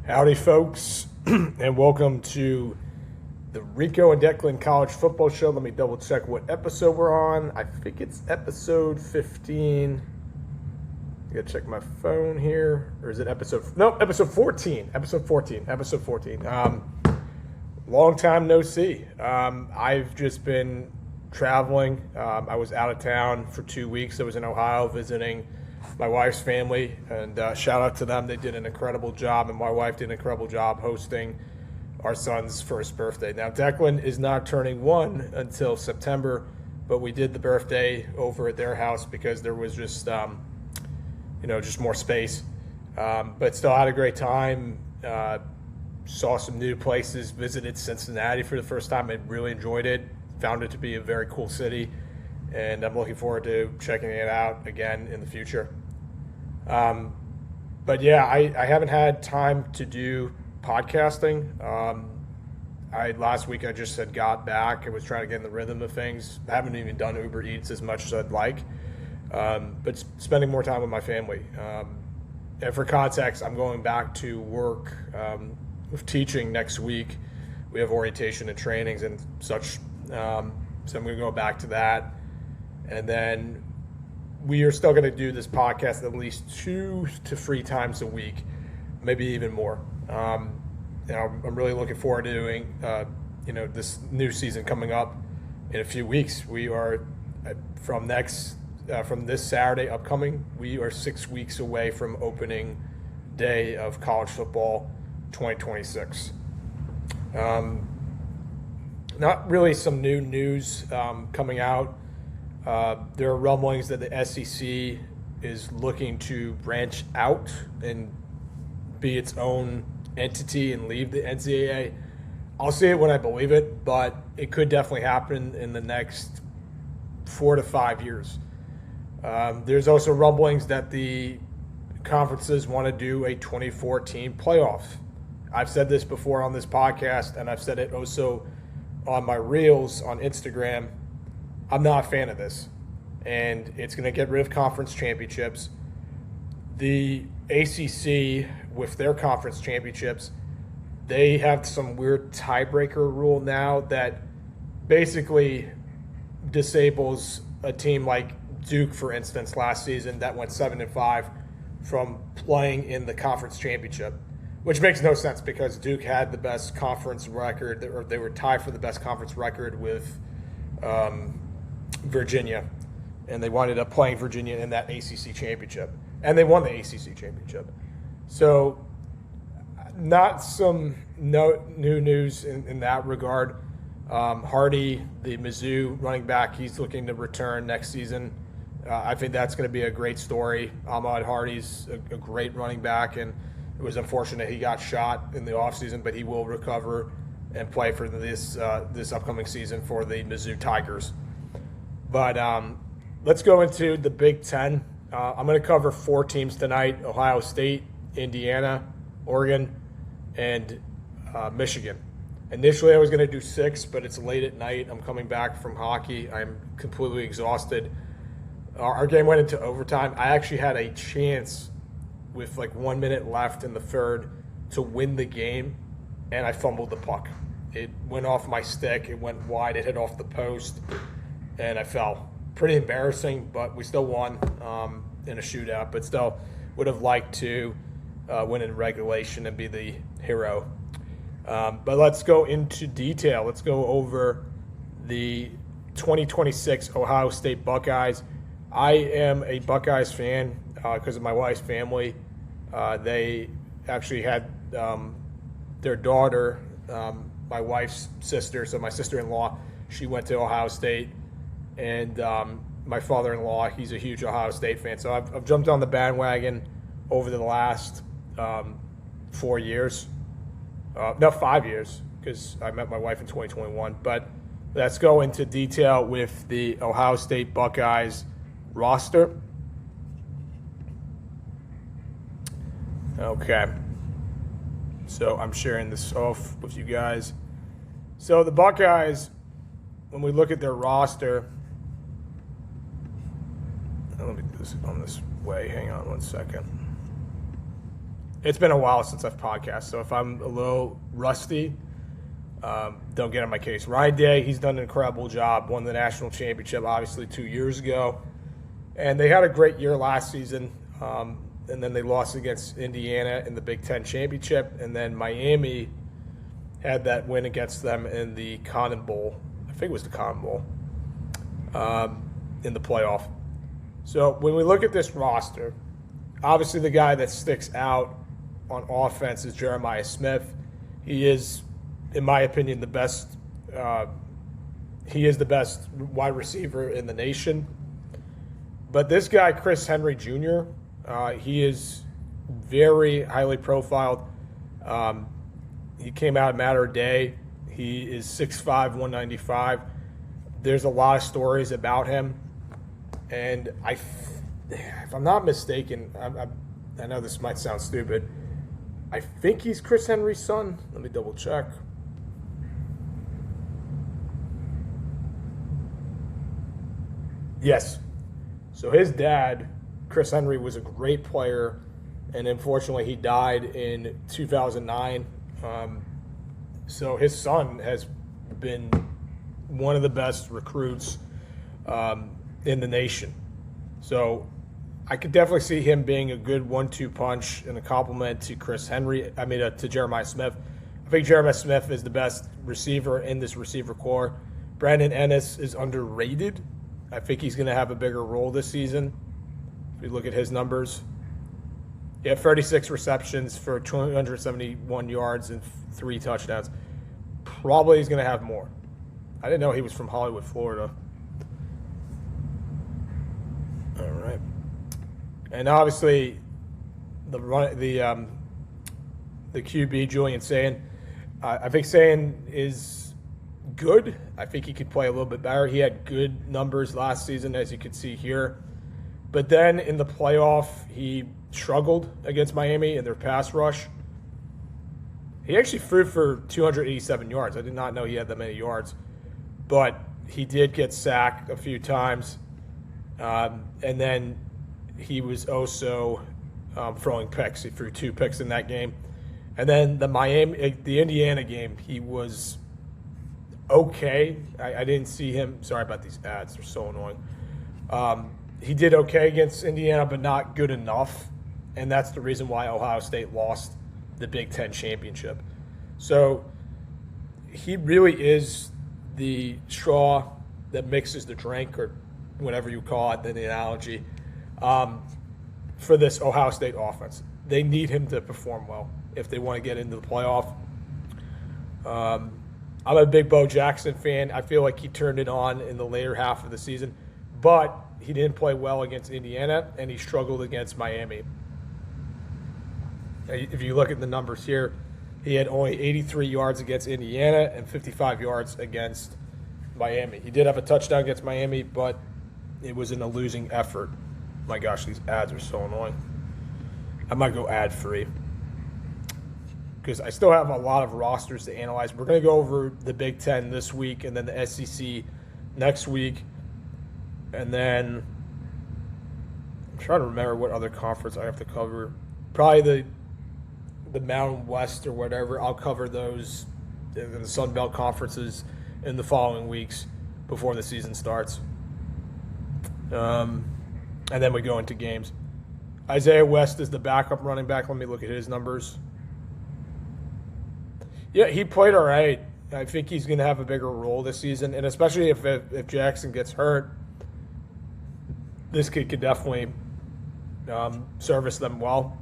Howdy, folks, and welcome to the Rico and Declan College Football Show. Let me double check what episode we're on. I think it's episode 15. I gotta check my phone here. Or is it episode 14. Episode 14. Long time no see. I've just been traveling. I was out of town for 2 weeks. I was in Ohio visiting my wife's family, and shout out to them. They did an incredible job, and my wife did an incredible job hosting our son's first birthday. Now, Declan is not turning one until September, but we did the birthday over at their house because there was just, just more space. But still had a great time. Saw some new places, visited Cincinnati for the first time. I really enjoyed it. Found it to be a very cool city, and I'm looking forward to checking it out again in the future. But yeah, I haven't had time to do podcasting. Last week I just had got back. I was trying to get in the rhythm of things. I haven't even done Uber Eats as much as I'd like, but spending more time with my family. And for context, I'm going back to work with teaching next week. We have orientation and trainings and such, so I'm going to go back to that. And then we are still going to do this podcast at least 2 to 3 times a week, maybe even more. I'm really looking forward to doing, this new season coming up in a few weeks. We are from this Saturday upcoming. We are 6 weeks away from opening day of college football 2026. Not really some new news coming out. There are rumblings that the SEC is looking to branch out and be its own entity and leave the NCAA. I'll see it when I believe it, but it could definitely happen in the next 4 to 5 years. There's also rumblings that the conferences want to do a 2014 playoff. I've said this before on this podcast, and I've said it also on my reels on Instagram. I'm not a fan of this, and it's going to get rid of conference championships. The ACC, with their conference championships, they have some weird tiebreaker rule now that basically disables a team like Duke, for instance, last season that went 7-5 from playing in the conference championship, which makes no sense because Duke had the best conference record, or they were tied for the best conference record with Virginia, and they wound up playing Virginia in that ACC championship, and they won the ACC championship. So not some new news in that regard. Hardy, the Mizzou running back, he's looking to return next season. I think that's going to be a great story. Ahmad Hardy's a great running back, and it was unfortunate he got shot in the offseason, but he will recover and play for this upcoming season for the Mizzou Tigers. But let's go into the Big Ten. I'm going to cover 4 teams tonight: Ohio State, Indiana, Oregon, and Michigan. Initially, I was going to do 6, but it's late at night. I'm coming back from hockey. I'm completely exhausted. Our game went into overtime. I actually had a chance with like 1 minute left in the third to win the game, and I fumbled the puck. It went off my stick. It went wide. It hit off the post, and I fell. Pretty embarrassing, but we still won in a shootout, but still would have liked to win in regulation and be the hero. But let's go into detail. Let's go over the 2026 Ohio State Buckeyes. I am a Buckeyes fan because of my wife's family. They actually had their daughter, my wife's sister, so my sister-in-law, she went to Ohio State. And my father-in-law, he's a huge Ohio State fan. So I've jumped on the bandwagon over the last 4 years. 5 years, because I met my wife in 2021. But let's go into detail with the Ohio State Buckeyes roster. Okay. So I'm sharing this off with you guys. So the Buckeyes, when we look at their roster, let me do this on this way. Hang on one second. It's been a while since I've podcasted, so if I'm a little rusty, don't get on my case. Ryan Day, he's done an incredible job. Won the national championship, obviously, 2 years ago. And they had a great year last season. And then they lost against Indiana in the Big Ten championship. And then Miami had that win against them in the Cotton Bowl. I think it was the Cotton Bowl in the playoff. So when we look at this roster, obviously the guy that sticks out on offense is Jeremiah Smith. He is, in my opinion, the best. He is the best wide receiver in the nation. But this guy, Chris Henry Jr., he is very highly profiled. He came out a matter of day. He is 6'5", 195. There's a lot of stories about him. And if I'm not mistaken, I know this might sound stupid, I think he's Chris Henry's son. Let me double check. Yes. So his dad, Chris Henry, was a great player, and unfortunately he died in 2009. So his son has been one of the best recruits in the nation. So I could definitely see him being a good 1-2 punch and a compliment to to Jeremiah Smith. I think Jeremiah Smith is the best receiver in this receiver core. Brandon Ennis is underrated. I think he's going to have a bigger role this season. If you look at his numbers, he had 36 receptions for 271 yards and 3 touchdowns. Probably he's going to have more. I didn't know he was from Hollywood, Florida. All right. And obviously, the QB, Julian Sayin, I think Sayin is good. I think he could play a little bit better. He had good numbers last season, as you can see here. But then in the playoff, he struggled against Miami in their pass rush. He actually threw for 287 yards. I did not know he had that many yards. But he did get sacked a few times. And then he was also throwing picks. He threw 2 picks in that game. And then the Indiana game, he was okay. I didn't see him. Sorry about these ads. They're so annoying. He did okay against Indiana, but not good enough. And that's the reason why Ohio State lost the Big Ten championship. So he really is the straw that mixes the drink, or whatever you call it, the analogy, for this Ohio State offense. They need him to perform well if they want to get into the playoff. I'm a big Bo Jackson fan. I feel like he turned it on in the later half of the season, but he didn't play well against Indiana, and he struggled against Miami. If you look at the numbers here, he had only 83 yards against Indiana and 55 yards against Miami. He did have a touchdown against Miami, but it was in a losing effort. My gosh, these ads are so annoying. I might go ad-free because I still have a lot of rosters to analyze. We're going to go over the Big Ten this week and then the SEC next week. And then I'm trying to remember what other conference I have to cover. Probably the Mountain West or whatever. I'll cover those in the Sun Belt conferences in the following weeks before the season starts. And then we go into games. Isaiah West is the backup running back. Let me look at his numbers. Yeah, he played all right. I think he's going to have a bigger role this season, and especially if Jackson gets hurt, this kid could definitely service them well.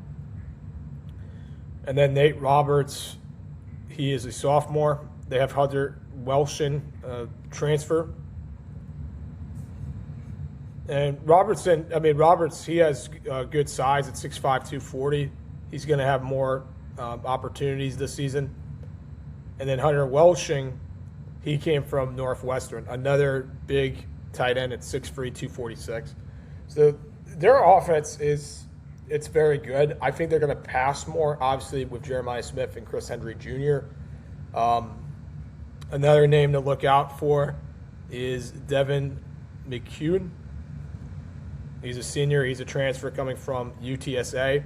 And then Nate Roberts, he is a sophomore. They have Hunter Welshin, transfer. And Roberts, he has good size at 6'5", 240. He's going to have more opportunities this season. And then Hunter Welshing, he came from Northwestern, another big tight end at 6'3", 246. So their offense it's very good. I think they're going to pass more, obviously, with Jeremiah Smith and Chris Henry Jr. Another name to look out for is Devin McCune. He's a senior. He's a transfer coming from UTSA.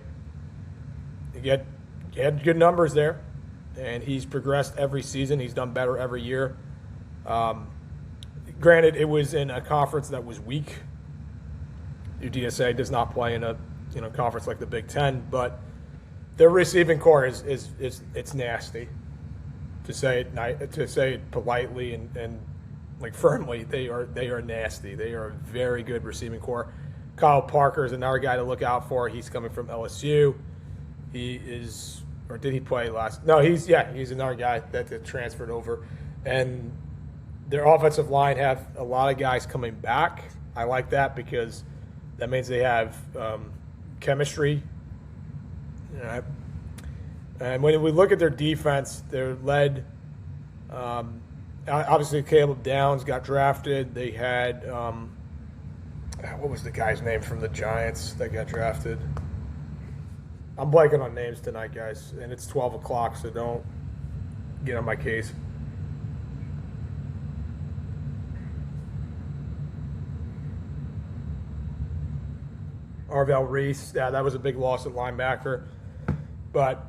he had good numbers there, and he's progressed every season. He's done better every year. Granted, it was in a conference that was weak. UTSA does not play in a conference like the Big Ten, but their receiving core is it's nasty. To say it politely and like firmly, they are nasty. They are a very good receiving core. Kyle Parker is another guy to look out for. He's coming from LSU. He is, or did he play last? No, he's another guy that transferred over, and their offensive line have a lot of guys coming back. I like that because that means they have chemistry. And when we look at their defense, they're led. Obviously, Caleb Downs got drafted. They had what was the guy's name from the Giants that got drafted? I'm blanking on names tonight, guys, and it's 12 o'clock, so don't get on my case. Arvell Reese, yeah, that was a big loss at linebacker. But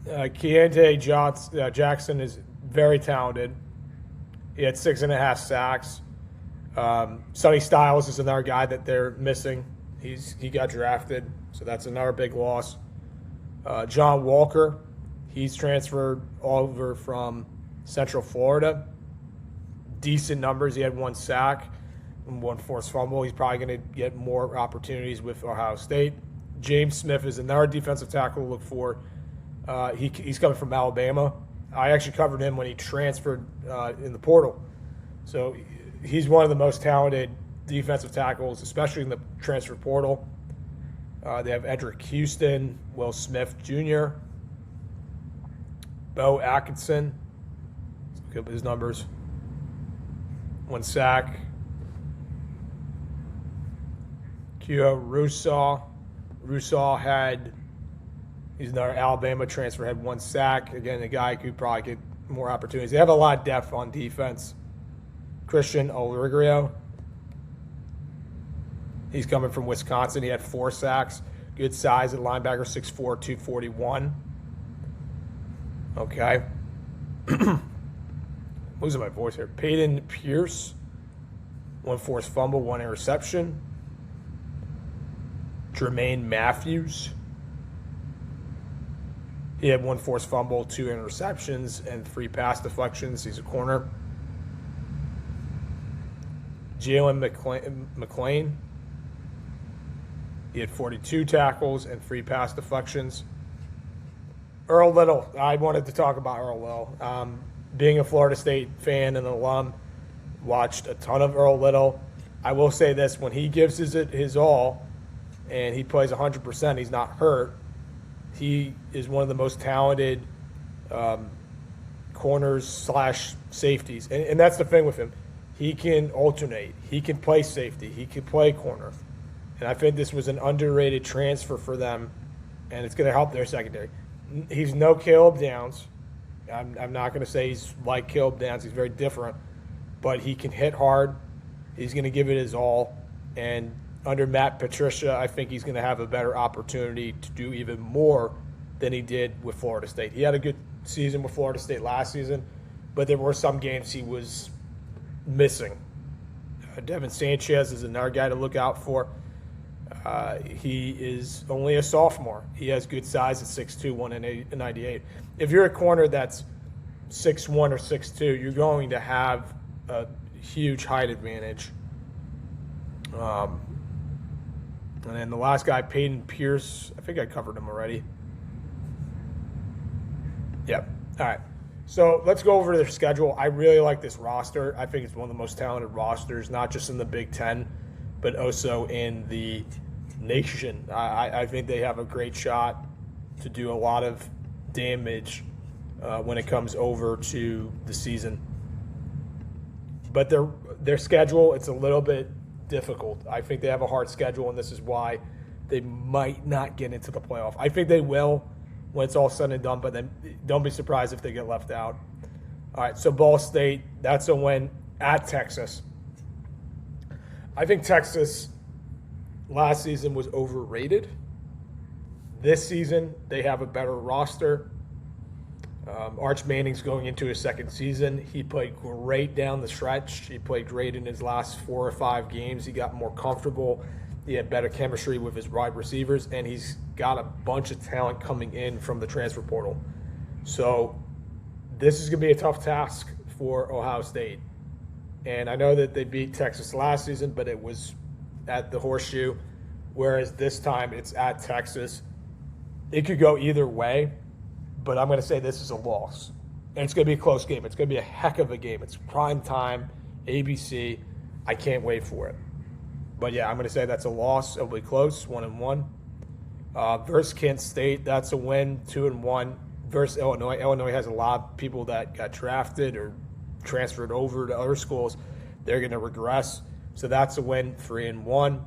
Keontae Jackson is very talented. He had 6.5 sacks. Sonny Styles is another guy that they're missing. He got drafted, so that's another big loss. John Walker, he's transferred over from Central Florida. Decent numbers. He had 1 sack and 1 forced fumble. He's probably going to get more opportunities with Ohio State. James Smith is another defensive tackle to look for. He's coming from Alabama. I actually covered him when he transferred in the portal. So he's one of the most talented defensive tackles, especially in the transfer portal. They have Edric Houston, Will Smith Jr., Bo Atkinson. Let's look up his numbers. 1 sack. Keo Rusaw. He's another Alabama transfer, had 1 sack. Again, a guy who could probably get more opportunities. They have a lot of depth on defense. Christian Oligrio. He's coming from Wisconsin. He had 4 sacks. Good size at linebacker, 6'4", 241. Okay. Losing my voice here. Peyton Pierce. 1 forced fumble, 1 interception. Jermaine Matthews. He had 1 forced fumble, 2 interceptions, and 3 pass deflections. He's a corner. Jalen McClain. He had 42 tackles and 3 pass deflections. Earl Little. I wanted to talk about Earl Little. Being a Florida State fan and an alum, watched a ton of Earl Little. I will say this, when he gives his all and he plays 100%, he's not hurt, he is one of the most talented corners / safeties. And that's the thing with him. He can alternate. He can play safety. He can play corner. And I think this was an underrated transfer for them, and it's going to help their secondary. He's no Caleb Downs. I'm not going to say he's like Caleb Downs. He's very different. But he can hit hard. He's going to give it his all. And under Matt Patricia, I think he's going to have a better opportunity to do even more than he did with Florida State. He had a good season with Florida State last season, but there were some games he was missing. Devin Sanchez is another guy to look out for. He is only a sophomore. He has good size at 6'2", 198. If you're a corner that's 6'1" or 6'2", you're going to have a huge height advantage. And then the last guy, Peyton Pierce, I think I covered him already. Yep. All right. So let's go over their schedule. I really like this roster. I think it's one of the most talented rosters, not just in the Big Ten, but also in the nation. I think they have a great shot to do a lot of damage when it comes over to the season. But their schedule, it's a little bit difficult. I think they have a hard schedule, and this is why they might not get into the playoff. I think they will when it's all said and done, but then don't be surprised if they get left out. All right, so Ball State, that's a win at Texas. I think Texas last season was overrated. This season, they have a better roster. Arch Manning's going into his second season. He played great down the stretch. He played great in his last 4 or 5 games. He got more comfortable. He had better chemistry with his wide receivers, and he's got a bunch of talent coming in from the transfer portal. So this is going to be a tough task for Ohio State. And I know that they beat Texas last season, but it was at the Horseshoe, whereas this time it's at Texas. It could go either way, but I'm going to say this is a loss. And it's going to be a close game. It's going to be a heck of a game. It's prime time, ABC. I can't wait for it. But, yeah, I'm going to say that's a loss. It'll be close, 1-1. Versus Kent State, that's a win, 2-1. Versus Illinois. Illinois has a lot of people that got drafted or transferred over to other schools. They're going to regress. So that's a win, 3-1.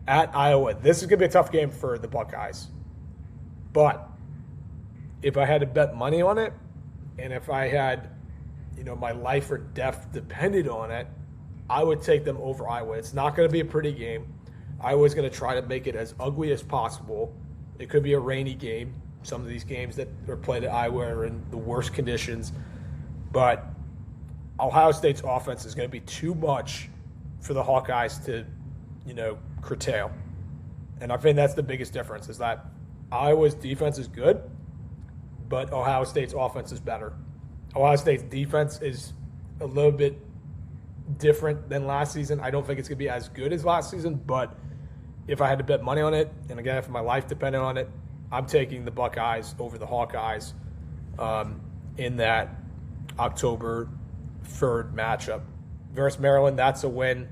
At Iowa, this is going to be a tough game for the Buckeyes. But if I had to bet money on it, and if I had, my life or death depended on it, I would take them over Iowa. It's not going to be a pretty game. Iowa's going to try to make it as ugly as possible. It could be a rainy game. Some of these games that are played at Iowa are in the worst conditions. But Ohio State's offense is going to be too much for the Hawkeyes to, curtail. And I think that's the biggest difference, is that Iowa's defense is good, but Ohio State's offense is better. Ohio State's defense is a little bit different than last season. I don't think it's going to be as good as last season, but if I had to bet money on it, and again, if my life depended on it, I'm taking the Buckeyes over the Hawkeyes in that October 3rd matchup. Versus Maryland, that's a win.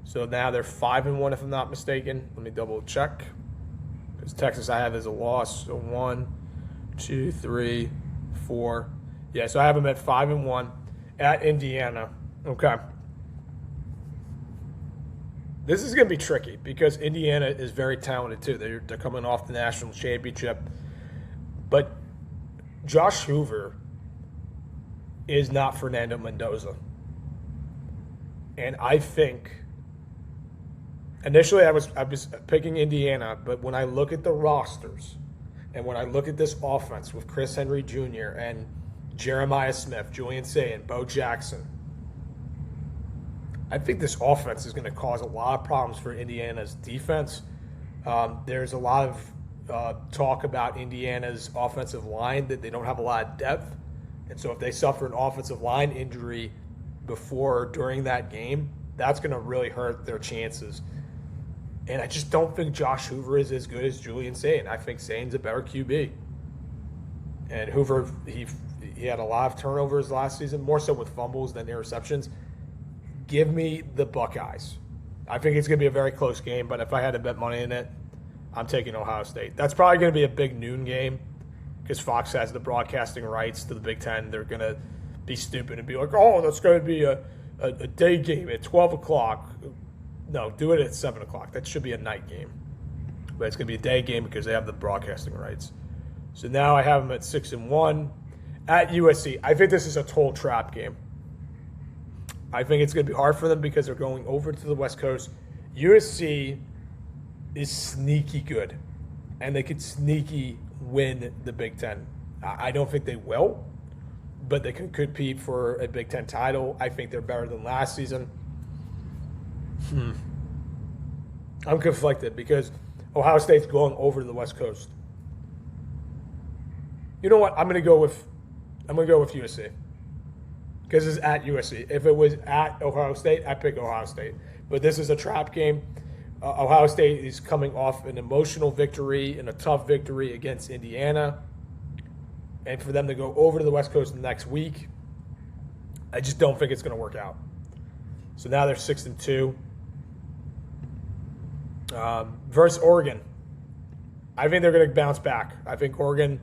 So now they're 5-1 if I'm not mistaken. Let me double check. Because Texas I have as a loss. So 1, 2, 3, 4. Yeah, so I have them at 5-1 at Indiana. Okay. This is going to be tricky because Indiana is very talented too. They're coming off the national championship. But Josh Hoover is not Fernando Mendoza. And I think initially I was picking Indiana, but when I look at the rosters and when I look at this offense with Chris Henry Jr. and Jeremiah Smith, Julian Sayin, Bo Jackson, I think this offense is going to cause a lot of problems for Indiana's defense. There's a lot of talk about Indiana's offensive line, that they don't have a lot of depth. And so if they suffer an offensive line injury before or during that game, that's going to really hurt their chances. And I just don't think Josh Hoover is as good as Julian Sayin. I think Sayin's a better QB. And Hoover, he had a lot of turnovers last season, more so with fumbles than interceptions. Give me the Buckeyes. I think it's going to be a very close game, but if I had to bet money in it, I'm taking Ohio State. That's probably going to be a big noon game because Fox has the broadcasting rights to the Big Ten. They're going to be stupid and be like, oh, that's going to be a day game at 12 o'clock. No, do it at 7 o'clock. That should be a night game. But it's going to be a day game because they have the broadcasting rights. So now I have them at 6-1 at USC. I think this is a total trap game. I think it's going to be hard for them because they're going over to the West Coast. USC is sneaky good, and they could sneaky win the Big Ten. I don't think they will, but they can compete for a Big Ten title. I think they're better than last season. I'm conflicted because Ohio State's going over to the West Coast. You know what? I'm going to go with USC. Because it's at USC. If it was at Ohio State, I'd pick Ohio State. But this is a trap game. Ohio State is coming off an emotional victory and a tough victory against Indiana. And for them to go over to the West Coast next week, I just don't think it's going to work out. So now they're 6-2. Versus Oregon. I think they're going to bounce back. I think Oregon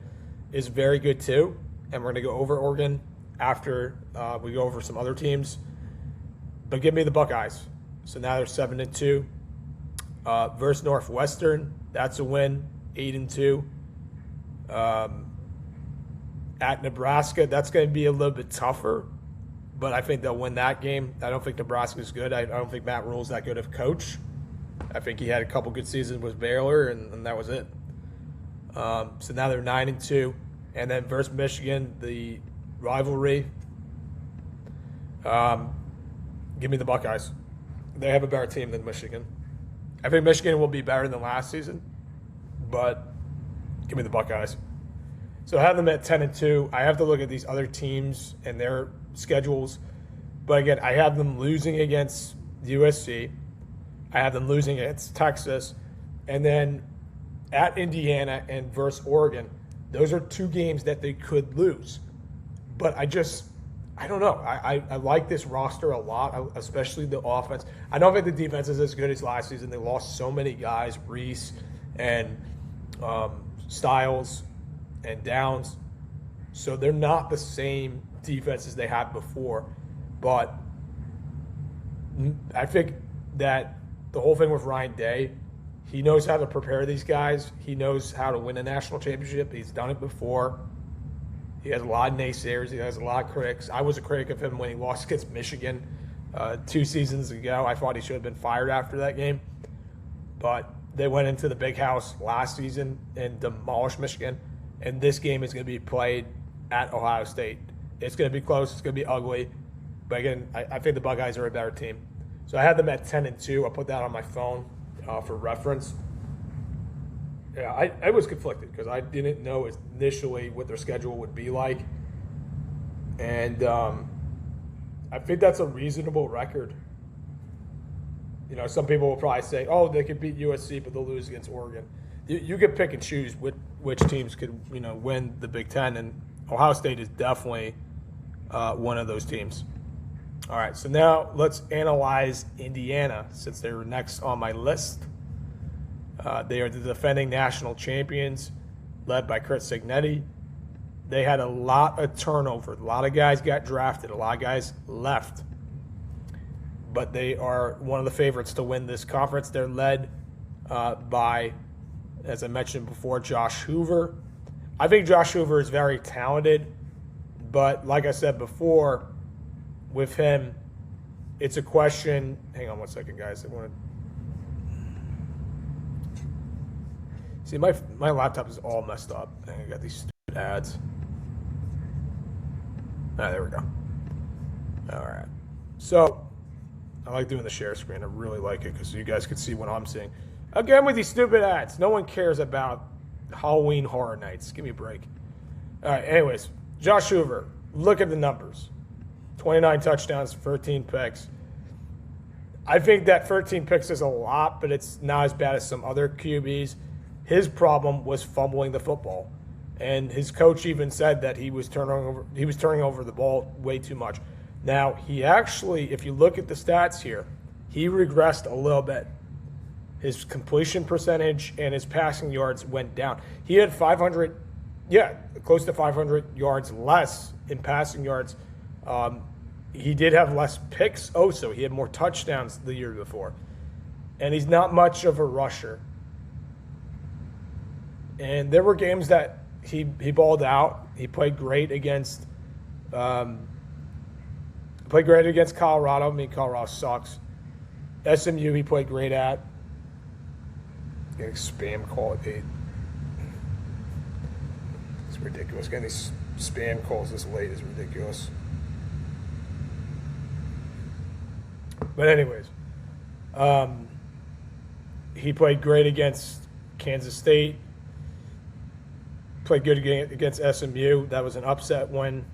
is very good too. And we're going to go over Oregon after we go over some other teams. But give me the Buckeyes. So now they're 7-2. Versus Northwestern, that's a win, 8-2. At Nebraska, that's going to be a little bit tougher, but I think they'll win that game. I don't think Nebraska's good. I don't think Matt Rule's that good of a coach. I think he had a couple good seasons with Baylor, and that was it. So now they're 9-2, and then versus Michigan, the rivalry. Give me the Buckeyes. They have a better team than Michigan. I think Michigan will be better than last season, but give me the Buckeyes. So I have them at 10-2. I have to look at these other teams and their schedules, but again, I have them losing against USC. I have them losing against Texas, and then at Indiana and versus Oregon. Those are two games that they could lose, but I don't know. I like this roster a lot, especially the offense. I don't think the defense is as good as last season. They lost so many guys, Reese and Styles and Downs. So they're not the same defense as they had before. But I think that the whole thing with Ryan Day, he knows how to prepare these guys. He knows how to win a national championship. He's done it before. He has a lot of naysayers. He has a lot of critics. I was a critic of him when he lost against Michigan 2 seasons ago. I thought he should have been fired after that game. But they went into the big house last season and demolished Michigan. And this game is going to be played at Ohio State. It's going to be close. It's going to be ugly. But again, I think the Buckeyes are a better team. So I had them at 10-2. I'll put that on my phone for reference. Yeah, I was conflicted because I didn't know initially what their schedule would be like. And I think that's a reasonable record. You know, some people will probably say, oh, they could beat USC, but they'll lose against Oregon. You could pick and choose which teams could, win the Big Ten, and Ohio State is definitely one of those teams. All right, so now let's analyze Indiana since they were next on my list. They are the defending national champions, led by Chris Signetti. They had a lot of turnover. A lot of guys got drafted. A lot of guys left. But they are one of the favorites to win this conference. They're led by, as I mentioned before, Josh Hoover. I think Josh Hoover is very talented. But like I said before, with him, it's a question. Hang on one second, guys. I want to. See, my laptop is all messed up. I got these stupid ads. There we go. All right. So, I like doing the share screen. I really like it because you guys can see what I'm seeing. Again, with these stupid ads. No one cares about Halloween Horror Nights. Give me a break. All right, anyways. Josh Hoover. Look at the numbers. 29 touchdowns, 13 picks. I think that 13 picks is a lot, but it's not as bad as some other QBs. His problem was fumbling the football, and his coach even said that he was turning over the ball way too much. Now, he actually, if you look at the stats here, he regressed a little bit. His completion percentage and his passing yards went down. He had close to 500 yards less in passing yards. He did have less picks also. He had more touchdowns the year before. And he's not much of a rusher. And there were games that he balled out. He played great against Colorado. I mean, Colorado sucks. SMU he played great at. Getting spam call at 8. It's ridiculous. Getting these spam calls this late is ridiculous. But anyways, he played great against Kansas State. Played good against SMU. That was an upset win.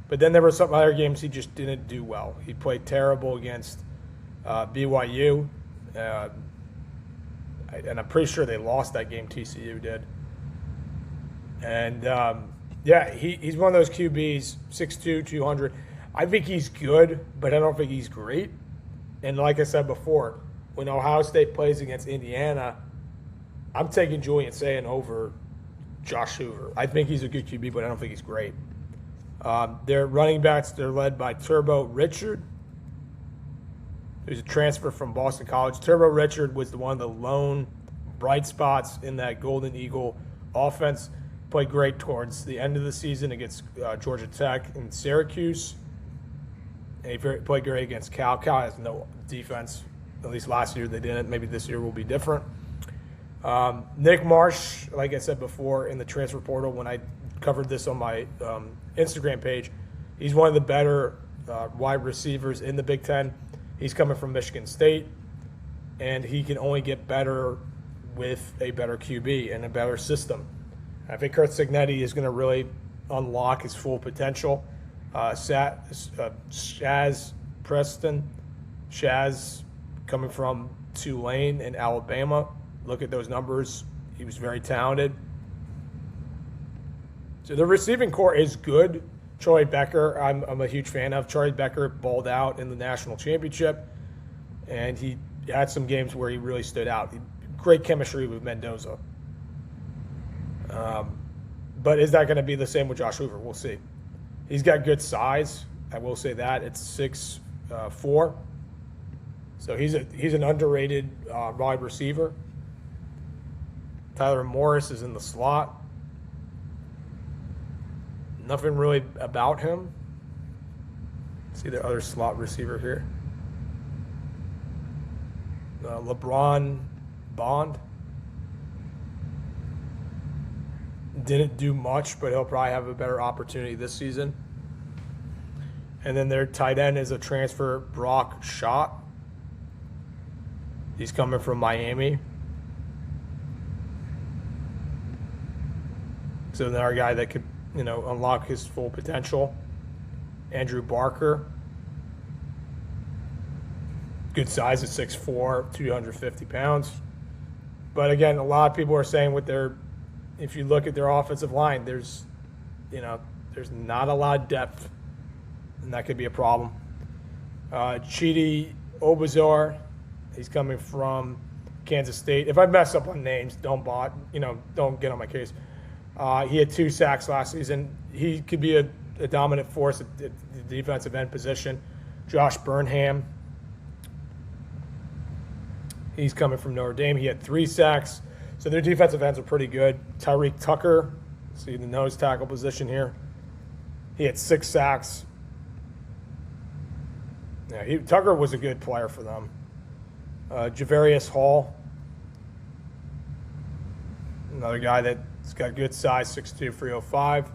But then there were some other games he just didn't do well. He played terrible against BYU. And I'm pretty sure they lost that game, TCU did. And, he's one of those QBs, 6'2", 200. I think he's good, but I don't think he's great. And like I said before, when Ohio State plays against Indiana, I'm taking Julian Sayin over Josh Hoover. I think he's a good QB, but I don't think he's great. Their running backs, they're led by Turbo Richard, who's a transfer from Boston College. Turbo Richard was one of the lone bright spots in that Golden Eagle offense. Played great towards the end of the season against Georgia Tech and Syracuse. And he played great against Cal. Cal has no defense. At least last year they didn't. Maybe this year will be different. Nick Marsh, like I said before, in the transfer portal when I covered this on my Instagram page, he's one of the better wide receivers in the Big Ten. He's coming from Michigan State, and he can only get better with a better QB and a better system. I think Kurt Signetti is going to really unlock his full potential. Shaz Preston, Shaz coming from Tulane in Alabama. Look at those numbers. He was very talented. So the receiving core is good. Troy Becker, I'm a huge fan of. Troy Becker balled out in the national championship, and he had some games where he really stood out. Great chemistry with Mendoza. But is that going to be the same with Josh Hoover? We'll see. He's got good size. I will say that. It's 6'4". So he's an underrated wide receiver. Tyler Morris is in the slot. Nothing really about him. See the other slot receiver here. LeBron Bond. Didn't do much, but he'll probably have a better opportunity this season. And then their tight end is a transfer, Brock Schott. He's coming from Miami. So another guy that could, unlock his full potential. Andrew Barker. Good size at 6'4", 250 pounds. But again, a lot of people are saying if you look at their offensive line, there's not a lot of depth, and that could be a problem. Chidi Obazar, he's coming from Kansas State. If I mess up on names, don't get on my case. He had 2 sacks last season. He could be a dominant force at the defensive end position. Josh Burnham, he's coming from Notre Dame. He had 3 sacks. So their defensive ends are pretty good. Tyreek Tucker, see the nose tackle position here. He had 6 sacks. Yeah, Tucker was a good player for them. Javarius Hall, another guy that's got good size, 6'2", 305.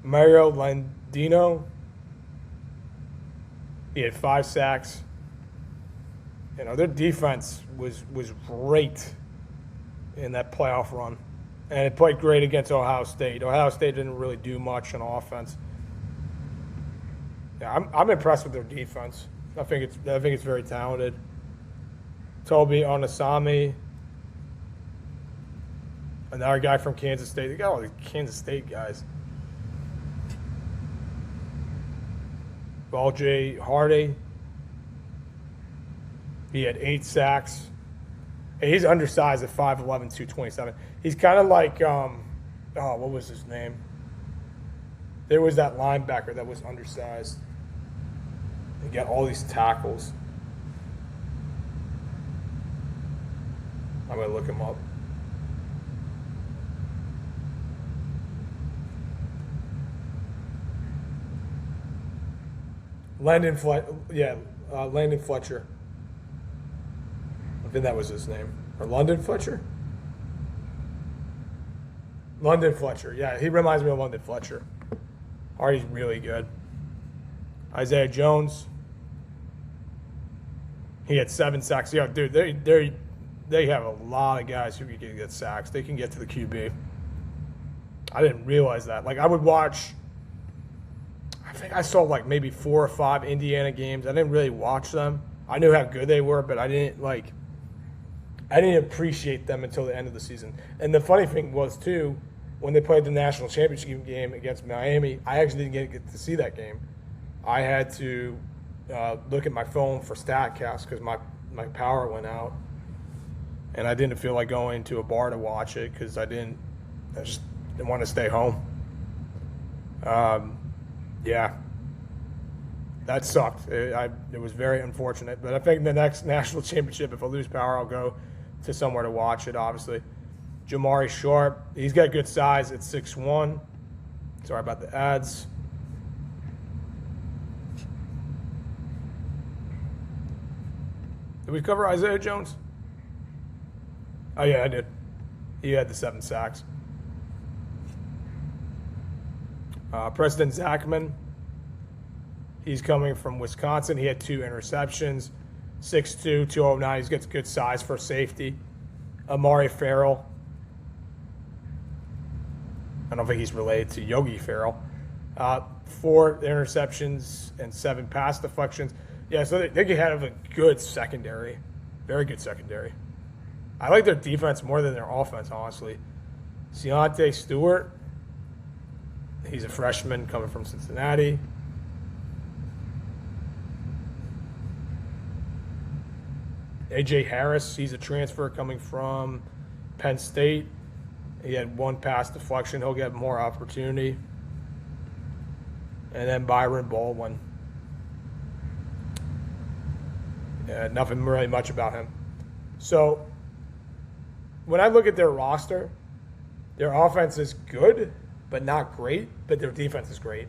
Mario Landino, he had 5 sacks. Their defense was great in that playoff run. And it played great against Ohio State. Ohio State didn't really do much on offense. Yeah, I'm impressed with their defense. I think it's very talented. Toby Onasami, another guy from Kansas State. They got all these Kansas State guys. J. Hardy, he had 8 sacks. Hey, he's undersized at 5'11", 227. He's kind of like, what was his name? There was that linebacker that was undersized. He got all these tackles. I'm going to look him up. Landon Fletcher. I think that was his name. Or London Fletcher? London Fletcher. Yeah, he reminds me of London Fletcher. Hardy's really good. Isaiah Jones. He had 7 sacks. Yeah, dude, they have a lot of guys who can get sacks. They can get to the QB. I didn't realize that. Like, I would watch, I think I saw like maybe 4 or 5 Indiana games. I didn't really watch them. I knew how good they were, but I didn't appreciate them until the end of the season. And the funny thing was, too, when they played the national championship game against Miami, I actually didn't get to see that game. I had to look at my phone for StatCast because my power went out. And I didn't feel like going to a bar to watch it because I just didn't want to stay home. Yeah. That sucked. It was very unfortunate. But I think the next national championship, if I lose power, I'll go to somewhere to watch it, obviously. Jamari Sharp, he's got good size at 6'1". Sorry about the ads. Did we cover Isaiah Jones? Oh, yeah, I did. He had the 7 sacks. Preston Zachman, he's coming from Wisconsin. He had 2 interceptions, 6'2", 209. He's got good size for safety. Amari Farrell, I don't think he's related to Yogi Farrell. 4 interceptions and 7 pass deflections. Yeah, so they get ahead of a good secondary. Very good secondary. I like their defense more than their offense, honestly. Deontay Stewart, he's a freshman coming from Cincinnati. A.J. Harris, he's a transfer coming from Penn State. He had 1 pass deflection. He'll get more opportunity. And then Byron Baldwin. Nothing really much about him. So when I look at their roster, their offense is good, but not great, but their defense is great.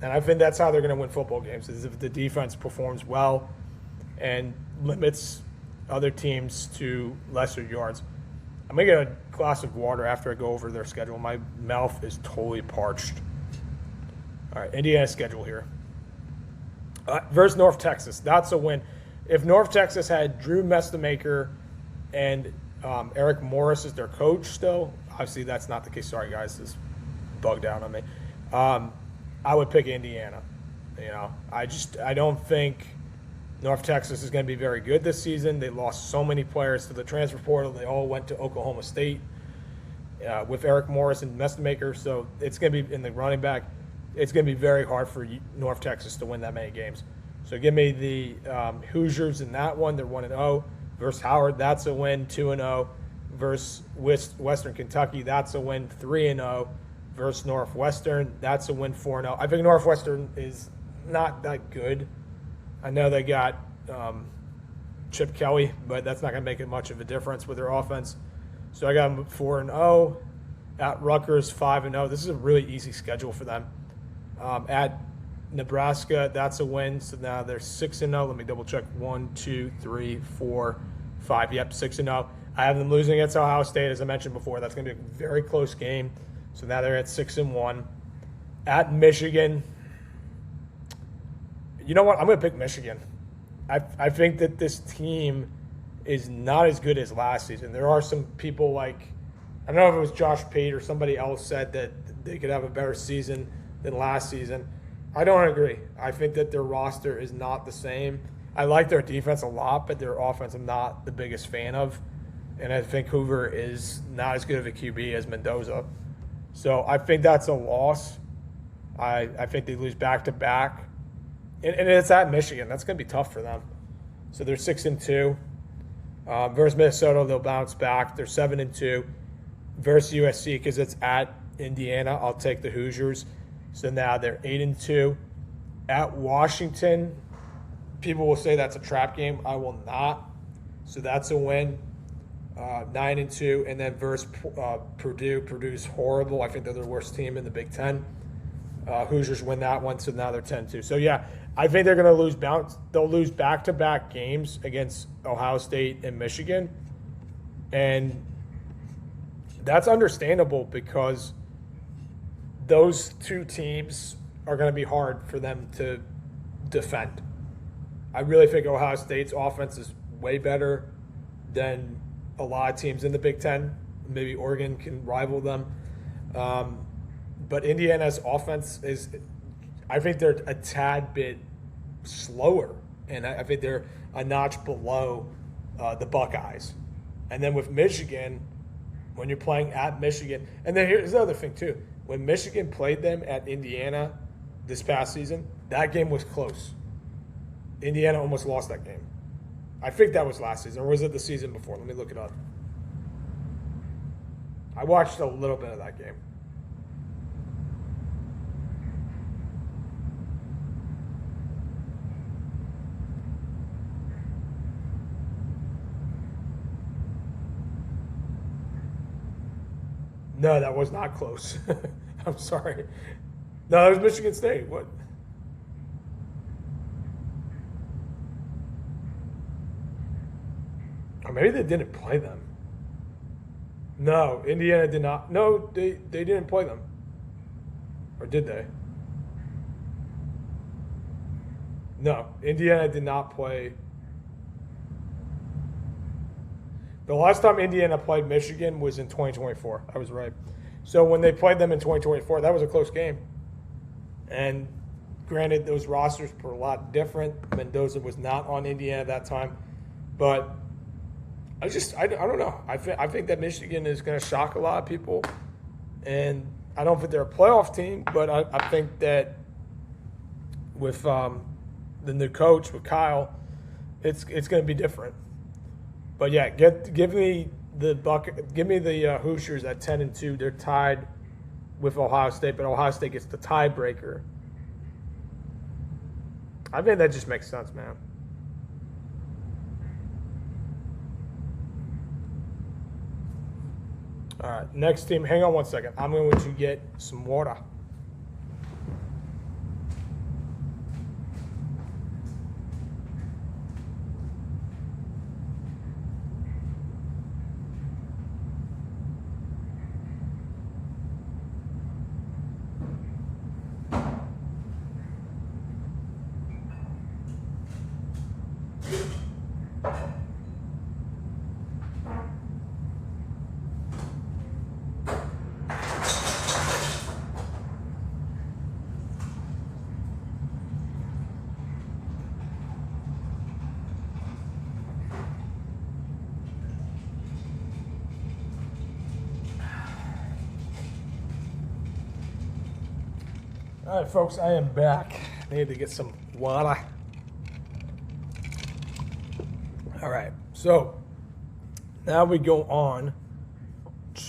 And I think that's how they're going to win football games, is if the defense performs well and limits other teams to lesser yards. I'm going to get a glass of water after I go over their schedule. My mouth is totally parched. All right, Indiana's schedule here. Versus North Texas. That's a win. If North Texas had Drew Mestemaker and Eric Morris as their coach still, obviously that's not the case. Sorry, guys, this bugged out on me. I would pick Indiana. I don't think North Texas is going to be very good this season. They lost so many players to the transfer portal. They all went to Oklahoma State with Eric Morris and Mestemaker. So it's going to be in the running back. It's going to be very hard for North Texas to win that many games. So give me the Hoosiers in that one. They're 1-0. Versus Howard, that's a win, 2-0. Versus Western Kentucky, that's a win, 3-0. Versus Northwestern, that's a win, 4-0. I think Northwestern is not that good. I know they got Chip Kelly, but that's not going to make it much of a difference with their offense. So I got them 4-0. At Rutgers, 5-0. This is a really easy schedule for them. At Nebraska, that's a win. So now they're 6-0. Let me double check. 1, 2, 3, 4, 5. Yep, 6-0. I have them losing against Ohio State, as I mentioned before. That's going to be a very close game. So now they're at 6-1. At Michigan, you know what? I'm going to pick Michigan. I think that this team is not as good as last season. There are some people like, I don't know if it was Josh Pate or somebody else said that they could have a better season than last season. I don't agree. I think that their roster is not the same. I like their defense a lot, but their offense I'm not the biggest fan of. And I think Hoover is not as good of a QB as Mendoza. So I think that's a loss. I think they lose back-to-back. And it's at Michigan. That's going to be tough for them. So they're 6-2. Versus Minnesota, they'll bounce back. They're 7-2. Versus USC, because it's at Indiana, I'll take the Hoosiers. So now they're 8-2. At Washington, people will say that's a trap game. I will not. So that's a win. 9-2. And then versus Purdue. Purdue's horrible. I think they're the worst team in the Big Ten. Hoosiers win that one, so now they're 10-2. So, yeah, I think they're going to lose They'll lose back-to-back games against Ohio State and Michigan. And that's understandable because those two teams are going to be hard for them to defend. I really think Ohio State's offense is way better than a lot of teams in the Big Ten. Maybe Oregon can rival them. But Indiana's offense is, I think they're a tad bit slower. And I think they're a notch below the Buckeyes. And then with Michigan, when you're playing at Michigan, and then here's the other thing too. When Michigan played them at Indiana this past season, that game was close. Indiana almost lost that game. I think that was last season, or was it the season before? Let me look it up. I watched a little bit of that game. No, that was not close. I'm sorry. No, it was Michigan State. What? Or maybe they didn't play them. No, Indiana did not. No, they didn't play them. Or did they? No, Indiana did not play. The last time Indiana played Michigan was in 2024. I was right. So when they played them in 2024, that was a close game. And granted, those rosters were a lot different. Mendoza was not on Indiana at that time. But I don't know. I think that Michigan is going to shock a lot of people. And I don't think they're a playoff team, but I think that with the new coach, with Kyle, it's going to be different. But yeah, give me the Hoosiers at 10-2. They're tied with Ohio State, but Ohio State gets the tiebreaker. I think that just makes sense, man. All right, next team. Hang on one second. I'm going to get some water. All right, folks, I am back. I need to get some water. All right, so now we go on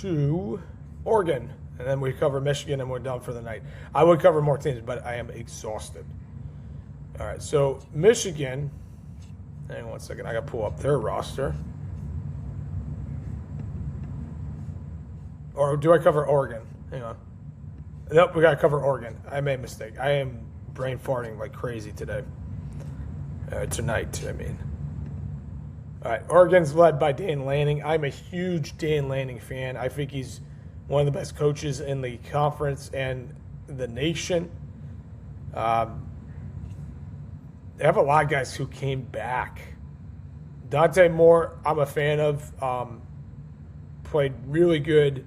to Oregon, and then we cover Michigan, and we're done for the night. I would cover more teams, but I am exhausted. All right, so Michigan, hang on one second. I got to pull up their roster. Or do I cover Oregon? Hang on. Nope, we got to cover Oregon. I made a mistake. I am brain farting like crazy today. Tonight, I mean. All right, Oregon's led by Dan Lanning. I'm a huge Dan Lanning fan. I think he's one of the best coaches in the conference and the nation. They have a lot of guys who came back. Dante Moore, I'm a fan of. Played really good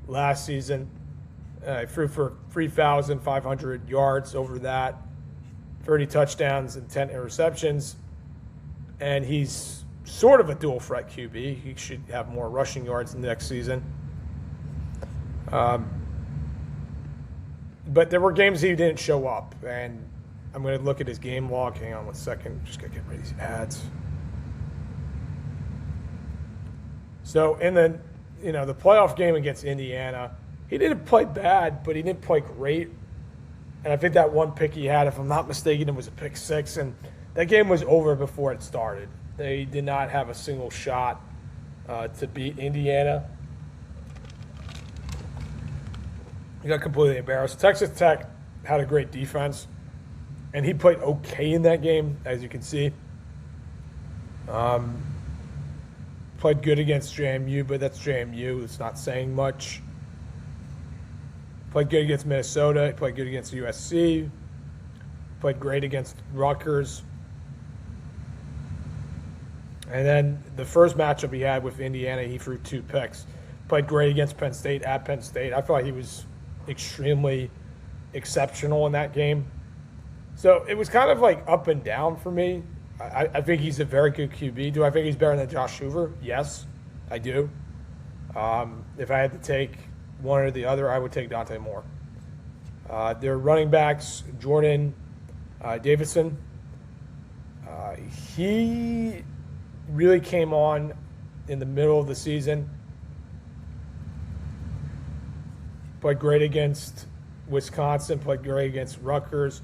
last season. Threw for 3,500 yards over that, 30 touchdowns and 10 interceptions. And he's sort of a dual threat QB. He should have more rushing yards next season. But there were games he didn't show up. And I'm going to look at his game log. Hang on one second. Just going to get rid of these ads. So in the playoff game against Indiana, he didn't play bad, but he didn't play great. And I think that one pick he had, if I'm not mistaken, it was a pick six. And that game was over before it started. They did not have a single shot to beat Indiana. He got completely embarrassed. Texas Tech had a great defense, and he played okay in that game, as you can see. Played good against JMU, but that's JMU. It's not saying much. Played good against Minnesota. Played good against USC. Played great against Rutgers. And then the first matchup he had with Indiana, he threw 2 picks. Played great against Penn State at Penn State. I thought he was extremely exceptional in that game. So it was kind of like up and down for me. I think he's a very good QB. Do I think he's better than Josh Hoover? Yes, I do. If I had to take one or the other, I would take Dante Moore. Their running backs, Jordan Davidson, he really came on in the middle of the season. Played great against Wisconsin, played great against Rutgers.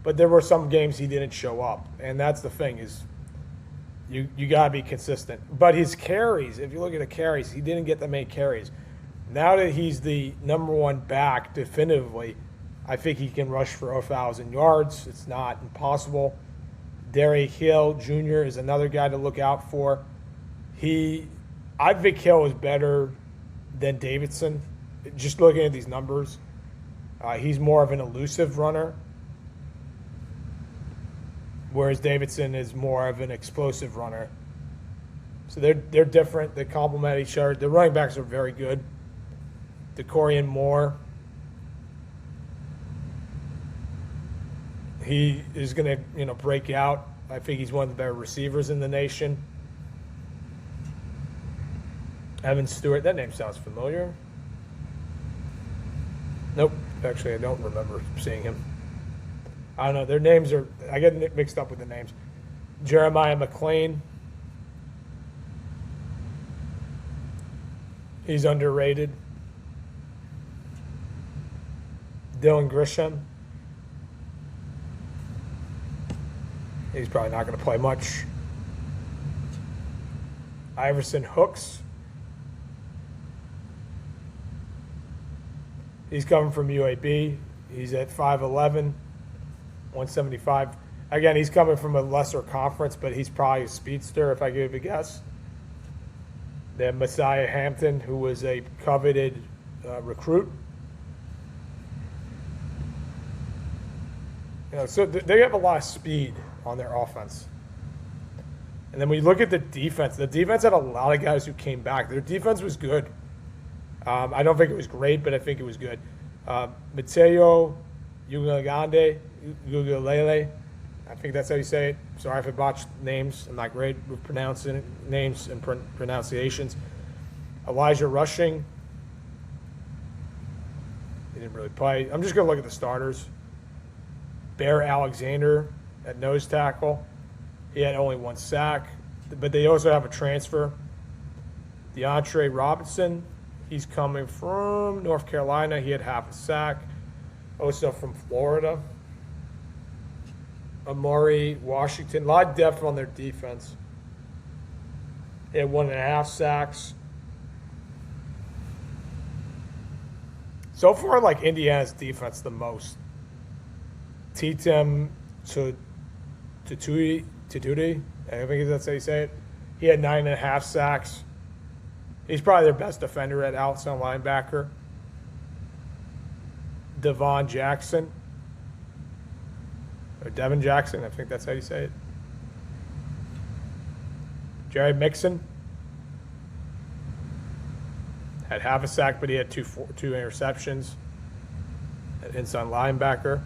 But there were some games he didn't show up. And that's the thing is you got to be consistent. But his carries, if you look at the carries, he didn't get that many carries. Now that he's the number one back definitively, I think he can rush for 1,000 yards. It's not impossible. Derrick Hill Jr. is another guy to look out for. I think Hill is better than Davidson. Just looking at these numbers, he's more of an elusive runner, whereas Davidson is more of an explosive runner. So they're different. They complement each other. The running backs are very good. DeCorian Moore, he is going to break out. I think he's one of the better receivers in the nation. Evan Stewart, that name sounds familiar. Nope, actually I don't remember seeing him. I don't know, their names are, I get mixed up with the names. Jeremiah McLean. He's underrated. Dylan Grisham. He's probably not going to play much. Iverson Hooks. He's coming from UAB. He's at 5'11", 175. Again, he's coming from a lesser conference, but he's probably a speedster if I give a guess. They have Messiah Hampton, who was a coveted recruit. So they have a lot of speed on their offense. And then when you look at the defense had a lot of guys who came back. Their defense was good. I don't think it was great, but I think it was good. Mateo Ugalele, I think that's how you say it. Sorry if I botched names. I'm not great with pronouncing names and pronunciations. Elijah Rushing. He didn't really play. I'm just going to look at the starters. Bear Alexander at nose tackle. He had only 1 sack, but they also have a transfer. DeAndre Robinson. He's coming from North Carolina. He had half a sack. Also from Florida. Amari Washington. A lot of depth on their defense. He had 1.5 sacks. So far, like Indiana's defense the most. Titem Tutudi, I think that's how you say it. He had 9.5 sacks. He's probably their best defender at outside linebacker. Devon Jackson. Or Devin Jackson, I think that's how you say it. Jerry Mixon. Had half a sack, but he had two interceptions. At inside linebacker.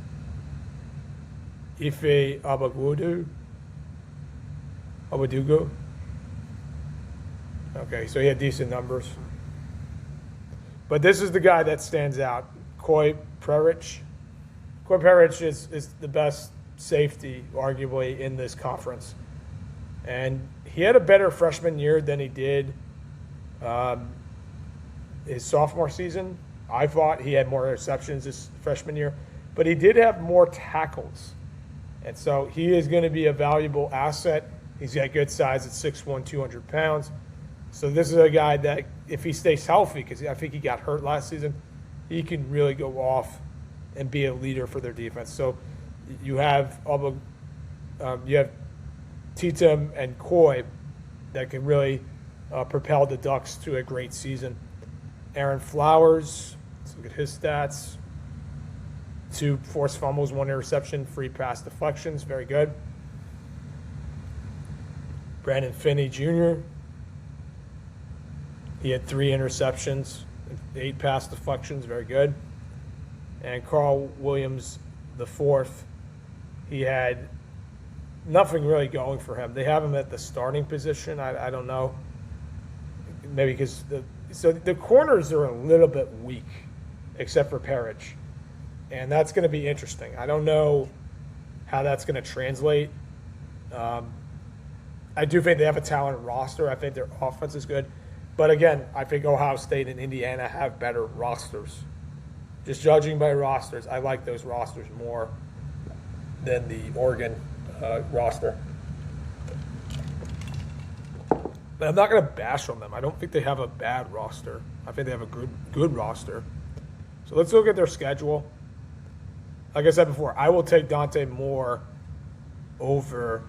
Ife Abadugo. Okay, so he had decent numbers. But this is the guy that stands out, Coy Perich. Coy Perich is the best safety, arguably, in this conference. And he had a better freshman year than he did his sophomore season. I thought he had more interceptions this freshman year. But he did have more tackles. And so he is going to be a valuable asset. He's got good size at 6'1", 200 pounds. So this is a guy that, if he stays healthy, because I think he got hurt last season, he can really go off and be a leader for their defense. So you have Titem and Coy that can really propel the Ducks to a great season. Aaron Flowers, let's look at his stats. 2 forced fumbles, 1 interception, 3 pass deflections, very good. Brandon Finney Jr., he had 3 interceptions, 8 pass deflections, very good. And Carl Williams IV, he had nothing really going for him. They have him at the starting position. I don't know. Maybe because the corners are a little bit weak, except for Perich. And that's going to be interesting. I don't know how that's going to translate. I do think they have a talented roster. I think their offense is good. But again, I think Ohio State and Indiana have better rosters. Just judging by rosters, I like those rosters more than the Oregon roster. But I'm not going to bash on them. I don't think they have a bad roster. I think they have a good roster. So let's look at their schedule. Like I said before, I will take Dante Moore over,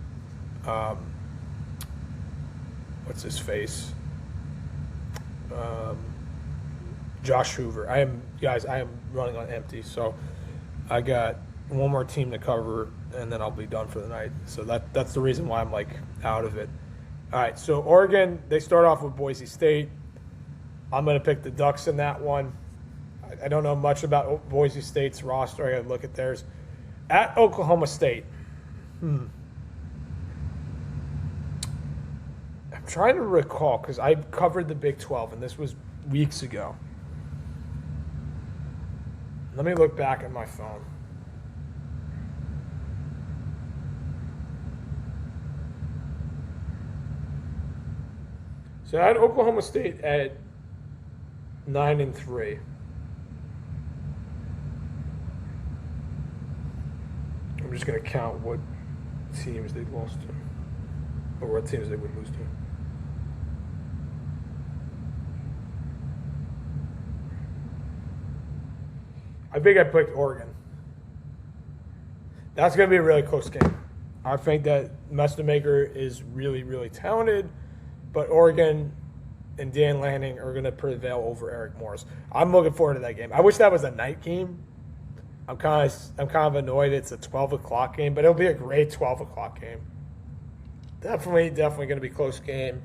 what's his face? Josh Hoover. I am running on empty, so I got one more team to cover, and then I'll be done for the night. So that's the reason why I'm like out of it. All right, so Oregon, they start off with Boise State. I'm going to pick the Ducks in that one. I don't know much about Boise State's roster. I got to look at theirs. At Oklahoma State. I'm trying to recall because I covered the Big 12, and this was weeks ago. Let me look back at my phone. So I had Oklahoma State at 9-3. I'm just going to count what teams they lost to, or what teams they would lose to. I think I picked Oregon. That's going to be a really close game. I think that Messermaker is really, really talented, but Oregon and Dan Lanning are going to prevail over Eric Morris. I'm looking forward to that game. I wish that was a night game. I'm kind of annoyed it's a 12 o'clock game, but it'll be a great 12 o'clock game. Definitely going to be a close game.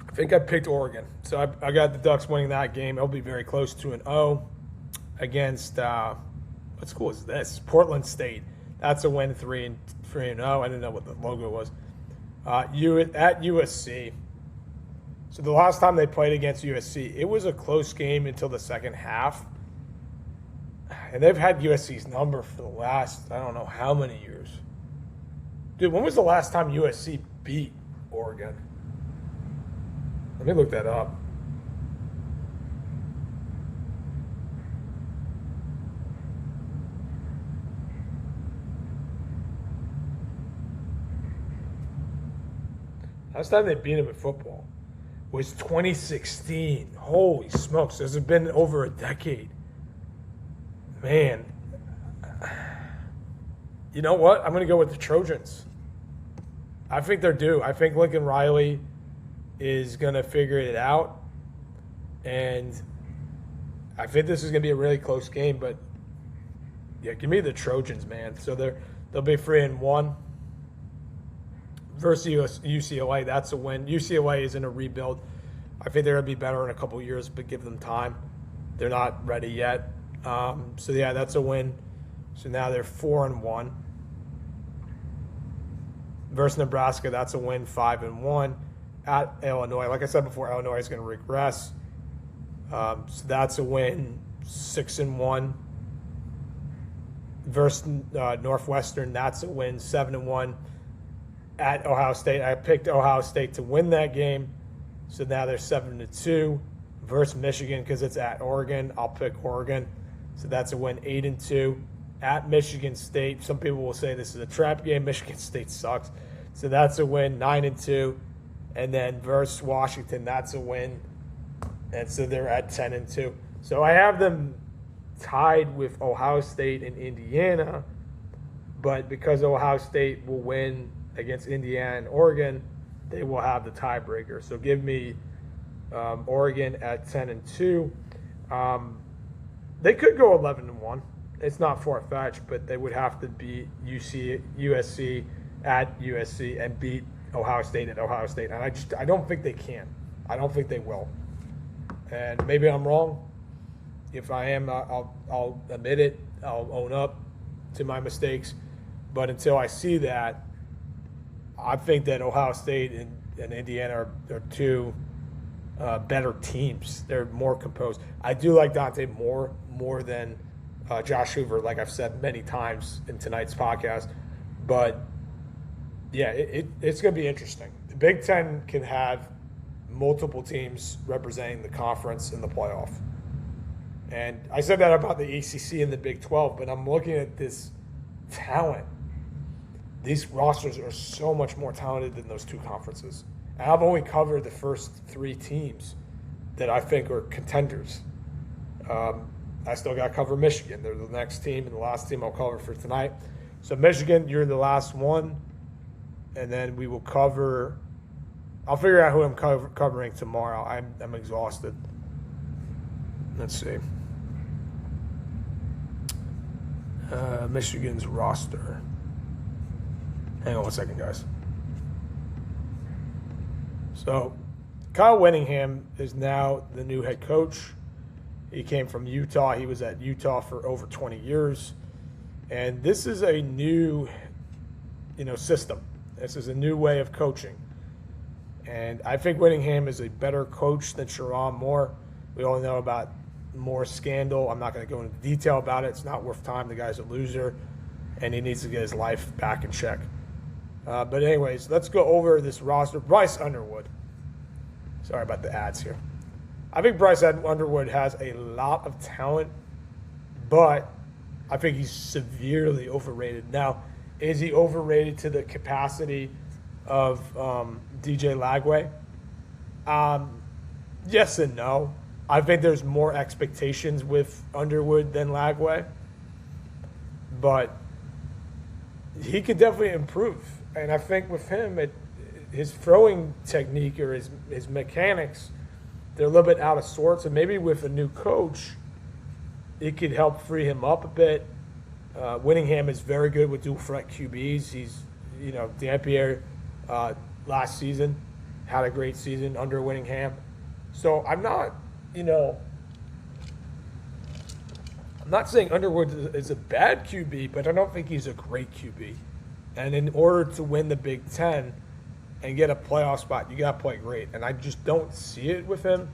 I think I picked Oregon. So I got the Ducks winning that game. It'll be very close to an O against, what school is this? Portland State. That's a win, 3-0. I didn't know what the logo was. At USC. So the last time they played against USC, it was a close game until the second half. And they've had USC's number for the last, I don't know how many years. Dude, when was the last time USC beat Oregon? Let me look that up. Last time they beat him in football was 2016. Holy smokes. This has been over a decade. Man. You know what? I'm going to go with the Trojans. I think they're due. I think Lincoln Riley is going to figure it out. And I think this is going to be a really close game. But, yeah, give me the Trojans, man. So they'll be 3-1. Versus UCLA, that's a win. UCLA is in a rebuild. I think they're going to be better in a couple years, but give them time. They're not ready yet. So, yeah, that's a win. So now they're 4-1. Versus Nebraska, that's a win, 5-1. At Illinois, like I said before, Illinois is going to regress. So that's a win, 6-1. Versus Northwestern, that's a win, 7-1. At Ohio State, I picked Ohio State to win that game. So now they're 7-2. Versus Michigan, because it's at Oregon, I'll pick Oregon. So that's a win, 8-2. At Michigan State, some people will say this is a trap game. Michigan State sucks. So that's a win, 9-2. And then versus Washington, that's a win. And so they're at 10-2. So I have them tied with Ohio State and Indiana. But because Ohio State will win against Indiana and Oregon, they will have the tiebreaker. So give me Oregon at 10-2. They could go 11-1. It's not far-fetched, but they would have to beat USC at USC and beat Ohio State at Ohio State. And I don't think they can. I don't think they will. And maybe I'm wrong. If I am, I'll admit it. I'll own up to my mistakes. But until I see that, I think that Ohio State and Indiana are two better teams. They're more composed. I do like Dante more than Josh Hoover, like I've said many times in tonight's podcast. But, yeah, it's going to be interesting. The Big Ten can have multiple teams representing the conference in the playoff. And I said that about the ACC and the Big 12, but I'm looking at this talent. These rosters are so much more talented than those two conferences. And I've only covered the first three teams that I think are contenders. I still got to cover Michigan. They're the next team and the last team I'll cover for tonight. So Michigan, you're the last one. And then we will cover I'll figure out who I'm covering tomorrow. I'm exhausted. Let's see. Michigan's roster. Hang on one second, guys. So, Kyle Whittingham is now the new head coach. He came from Utah. He was at Utah for over 20 years. And this is a new, system. This is a new way of coaching. And I think Whittingham is a better coach than Sharon Moore. We all know about Moore's scandal. I'm not going to go into detail about it. It's not worth time. The guy's a loser, and he needs to get his life back in check. But anyways, let's go over this roster. Bryce Underwood. Sorry about the ads here. I think Bryce Underwood has a lot of talent, but I think he's severely overrated. Now, is he overrated to the capacity of DJ Lagway? Yes and no. I think there's more expectations with Underwood than Lagway, but he could definitely improve. And I think with him, his throwing technique or his mechanics, they're a little bit out of sorts. And maybe with a new coach, it could help free him up a bit. Whittingham is very good with dual threat QBs. He's, Dampier last season had a great season under Whittingham. So I'm not saying Underwood is a bad QB, but I don't think he's a great QB. And in order to win the Big Ten and get a playoff spot, you got to play great. And I just don't see it with him.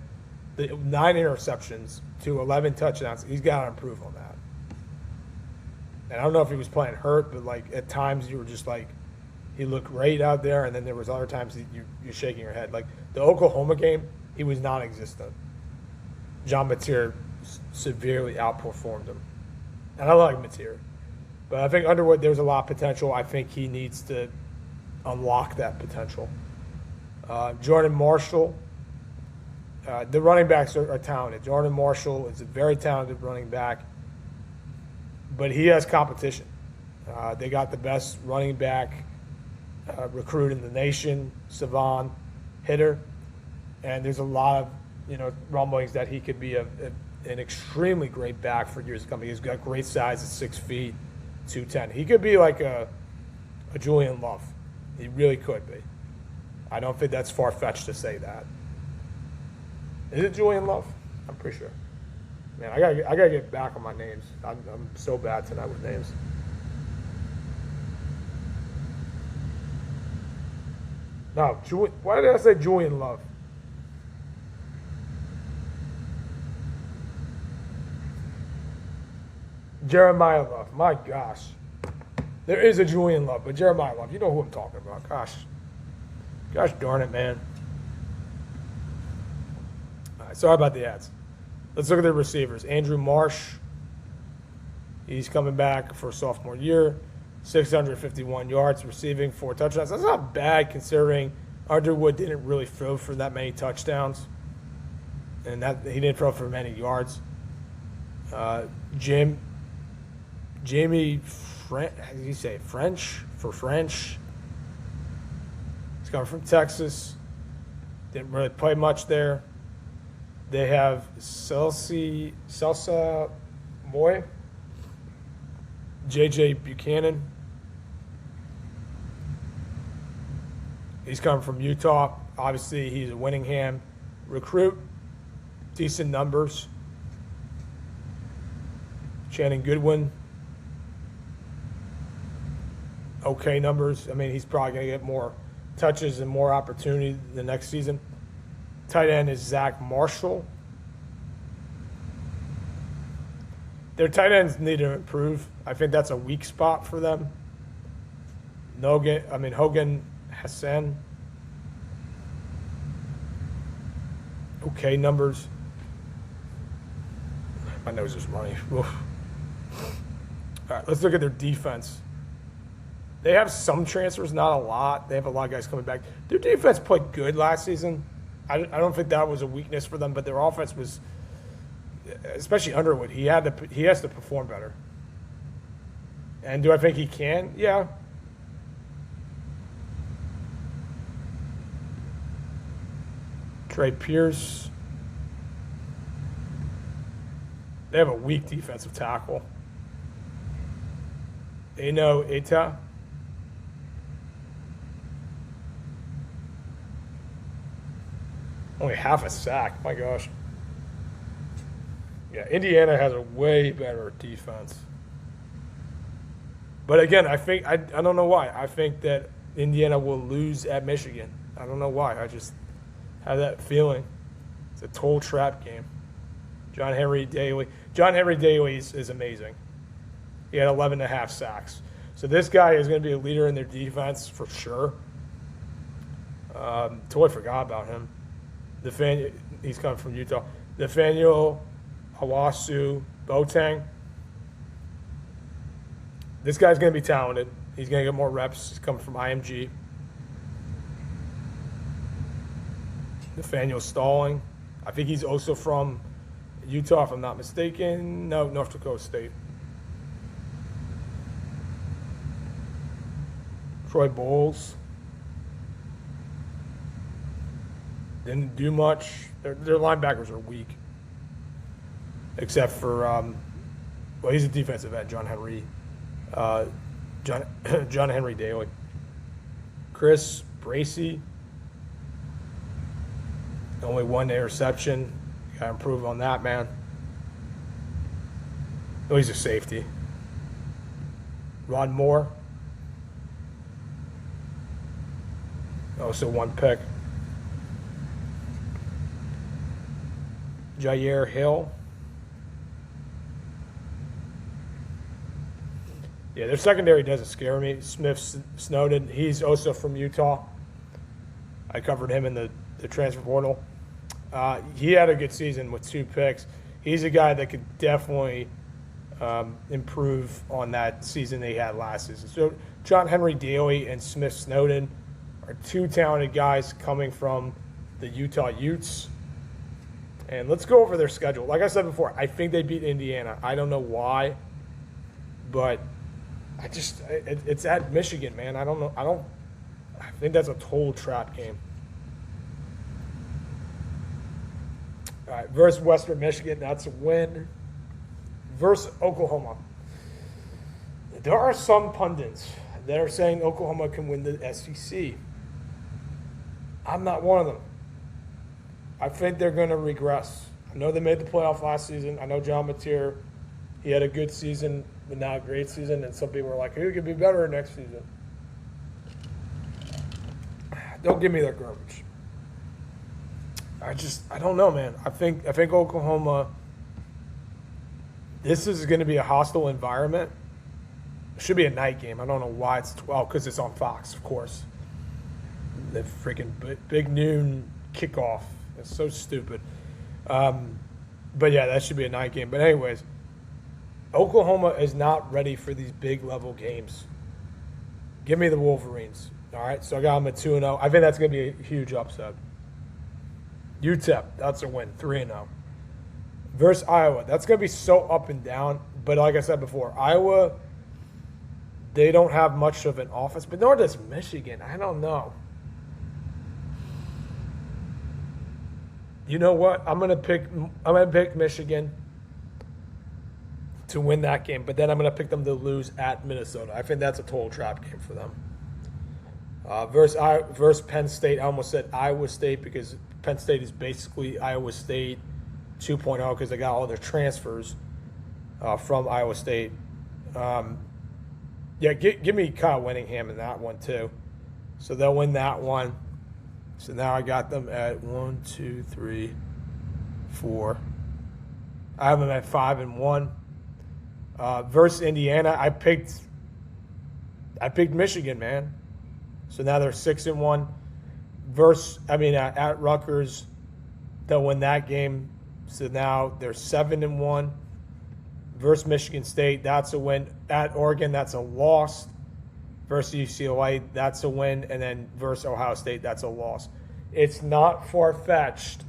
The 9 interceptions to 11 touchdowns, he's got to improve on that. And I don't know if he was playing hurt, but at times you were just he looked great out there, and then there was other times that you're shaking your head. Like the Oklahoma game, he was non-existent. John Mateer severely outperformed him. And I like Mateer. But I think Underwood, there's a lot of potential. I think he needs to unlock that potential. Jordan Marshall, the running backs are talented. Jordan Marshall is a very talented running back, but he has competition. They got the best running back recruit in the nation, Savon Hitter, and there's a lot of rumblings that he could be an extremely great back for years to come. He's got great size at 6 feet, 210. He could be like a Julian Love. He really could be. I don't think that's far-fetched to say that. Is it Julian Love? I'm pretty sure. Man, I gotta get back on my names. I'm so bad tonight with names. No, why did I say Julian Love? Jeremiah Love. My gosh. There is a Julian Love, but Jeremiah Love, you know who I'm talking about. Gosh darn it, man. All right, sorry about the ads. Let's look at the receivers. Andrew Marsh. He's coming back for sophomore year. 651 yards receiving, 4 touchdowns. That's not bad considering Underwood didn't really throw for that many touchdowns. And that he didn't throw for many yards. Jamie how do you say French? He's coming from Texas. Didn't really play much there. They have Celsa Moy, J.J. Buchanan. He's coming from Utah. Obviously, he's a Whittingham recruit. Decent numbers. Channing Goodwin. Okay numbers. I mean, he's probably going to get more touches and more opportunity the next season. Tight end is Zach Marshall. Their tight ends need to improve. I think that's a weak spot for them. Hogan Hassan. Okay numbers. My nose is running. Oof. All right, let's look at their defense. They have some transfers, not a lot. They have a lot of guys coming back. Their defense played good last season. I don't think that was a weakness for them, but their offense was, especially Underwood, he has to perform better. And do I think he can? Yeah. Trey Pierce. They have a weak defensive tackle. Eno Eta. Only half a sack. My gosh. Yeah, Indiana has a way better defense. But again, I don't know why. I think that Indiana will lose at Michigan. I don't know why. I just have that feeling. It's a total trap game. John Henry Daly is amazing. He had 11.5 sacks. So this guy is going to be a leader in their defense for sure. Totally forgot about him. He's coming from Utah. Nathaniel Awasu Boateng. This guy's going to be talented. He's going to get more reps. He's coming from IMG. Nathaniel Stalling. I think he's also from Utah, if I'm not mistaken. No, North Dakota State. Troy Bowles. Didn't do much. Their linebackers are weak. Except for, well, he's a defensive end, John Henry. John Henry Daly. Chris Bracey. Only one interception. Got to improve on that, man. Oh, he's a safety. Rod Moore. Also one pick. Jair Hill. Yeah, their secondary doesn't scare me. Smith Snowden, he's also from Utah. I covered him in the transfer portal. He had a good season with 2 picks. He's a guy that could definitely improve on that season they had last season. So John Henry Daly and Smith Snowden are 2 talented guys coming from the Utah Utes. And let's go over their schedule. Like I said before, I think they beat Indiana. I don't know why, but it's at Michigan, man. I don't know. I think that's a total trap game. All right, versus Western Michigan, that's a win. Versus Oklahoma. There are some pundits that are saying Oklahoma can win the SEC. I'm not one of them. I think they're going to regress. I know they made the playoff last season. I know John Mateer, he had a good season, but not a great season. And some people are like, who could be better next season? Don't give me that garbage. I don't know, man. I think Oklahoma, this is going to be a hostile environment. It should be a night game. I don't know why it's 12, because it's on Fox, of course. The freaking big noon kickoff. It's so stupid. But yeah, that should be a night game. But anyways, Oklahoma is not ready for these big level games. Give me the Wolverines. All right, so I got them at 2-0. I think that's going to be a huge upset. UTEP, that's a win, 3-0. Versus Iowa, that's going to be so up and down. But like I said before, Iowa, they don't have much of an offense. But nor does Michigan. I don't know. You know what? I'm gonna pick Michigan to win that game, but then I'm gonna pick them to lose at Minnesota. I think that's a total trap game for them. Versus Penn State, I almost said Iowa State because Penn State is basically Iowa State 2.0 because they got all their transfers from Iowa State. Yeah, give me Kyle Winningham in that one too. So they'll win that one. So now I got them at 1, 2, 3, 4. I have them at 5-1. Versus Indiana, I picked Michigan, man. So now they're 6-1. At Rutgers, they'll win that game. So now they're 7-1. Versus Michigan State, that's a win. At Oregon, that's a loss. Versus UCLA, that's a win. And then versus Ohio State, that's a loss. It's not far-fetched.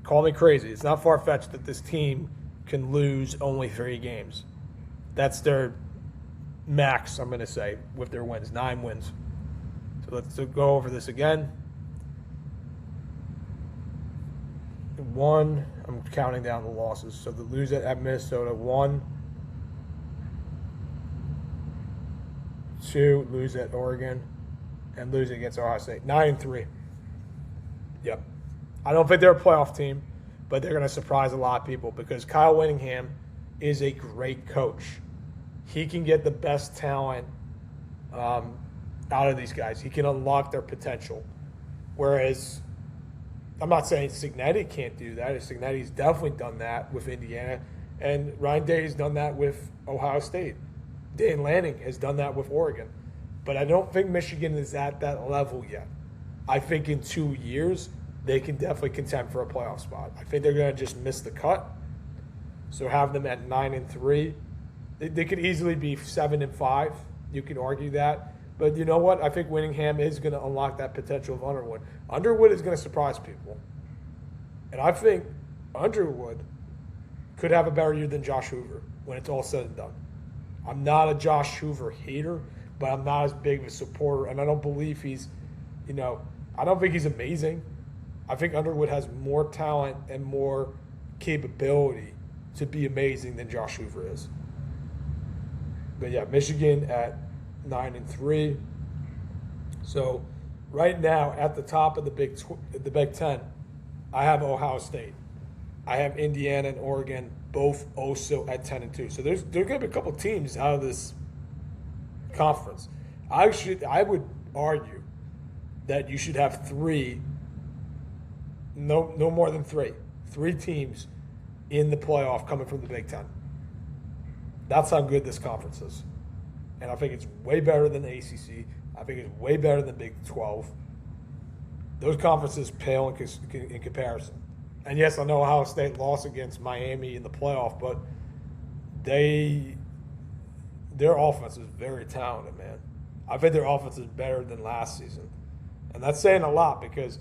Call me crazy. It's not far-fetched that this team can lose only 3 games. That's their max, I'm going to say, with their wins. 9 wins. So let's go over this again. 1, I'm counting down the losses. So they lose at Minnesota 1, 2, lose at Oregon, and lose against Ohio State. 9-3. Yep. I don't think they're a playoff team, but they're going to surprise a lot of people because Kyle Whittingham is a great coach. He can get the best talent out of these guys. He can unlock their potential. Whereas, I'm not saying Cignetti can't do that. Cignetti's definitely done that with Indiana, and Ryan Day has done that with Ohio State. Dan Lanning has done that with Oregon. But I don't think Michigan is at that level yet. I think in 2 years, they can definitely contend for a playoff spot. I think they're going to just miss the cut. So have them at 9-3. They could easily be 7-5. You can argue that. But you know what? I think Whittingham is going to unlock that potential of Underwood. Underwood is going to surprise people. And I think Underwood could have a better year than Josh Hoover when it's all said and done. I'm not a Josh Hoover hater, but I'm not as big of a supporter. And I don't believe he's, I don't think he's amazing. I think Underwood has more talent and more capability to be amazing than Josh Hoover is. But yeah, Michigan at 9-3. So right now at the top of the Big Ten, I have Ohio State. I have Indiana and Oregon both also at 10-2. So there's going to be a couple teams out of this conference. I would argue that you should have three, no more than three teams in the playoff coming from the Big Ten. That's how good this conference is. And I think it's way better than the ACC. I think it's way better than Big 12. Those conferences pale in comparison. And yes, I know Ohio State lost against Miami in the playoff, but their offense is very talented, man. I think their offense is better than last season. And that's saying a lot because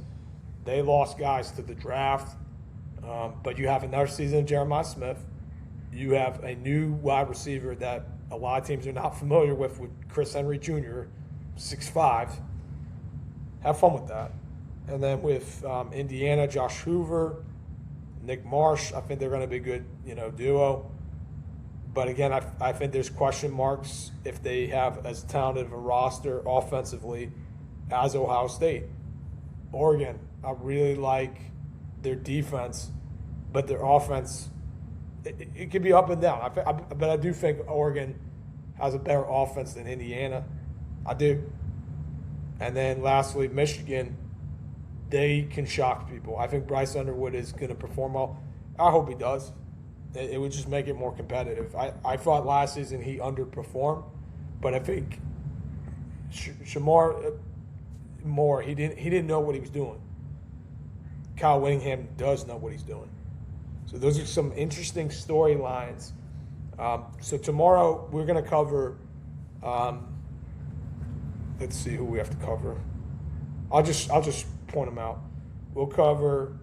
they lost guys to the draft. But you have another season of Jeremiah Smith. You have a new wide receiver that a lot of teams are not familiar with Chris Henry Jr., 6'5". Have fun with that. And then with Indiana, Josh Hoover, Nick Marsh, I think they're going to be a good, duo. But again, I think there's question marks if they have as talented of a roster offensively as Ohio State. Oregon, I really like their defense, but their offense, it could be up and down. But I do think Oregon has a better offense than Indiana. I do. And then lastly, Michigan, they can shock people. I think Bryce Underwood is going to perform well. I hope he does. It would just make it more competitive. I thought last season he underperformed, but I think Shamar Moore, he didn't know what he was doing. Kyle Whittingham does know what he's doing. So those are some interesting storylines. So tomorrow we're going to cover, let's see who we have to cover. I'll just point them out. We'll cover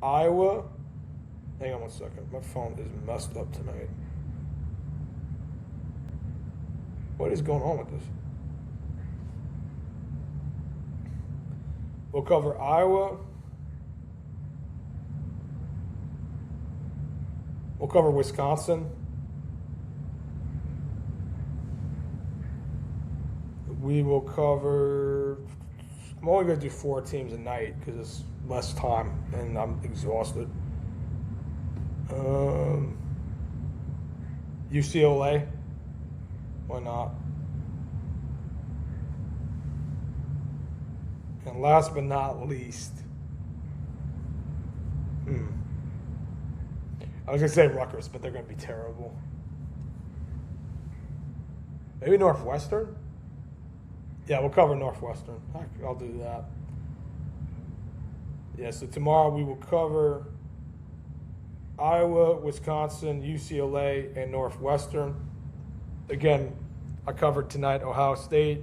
Iowa. Hang on one second. My phone is messed up tonight. What is going on with this? We'll cover Iowa. We'll cover Wisconsin. We will cover, I'm only going to do 4 teams a night because it's less time and I'm exhausted. UCLA, why not? And last but not least, I was going to say Rutgers, but they're going to be terrible. Maybe Northwestern? Yeah, we'll cover Northwestern. I'll do that. Yeah, so tomorrow we will cover Iowa, Wisconsin, UCLA, and Northwestern. Again, I covered tonight Ohio State,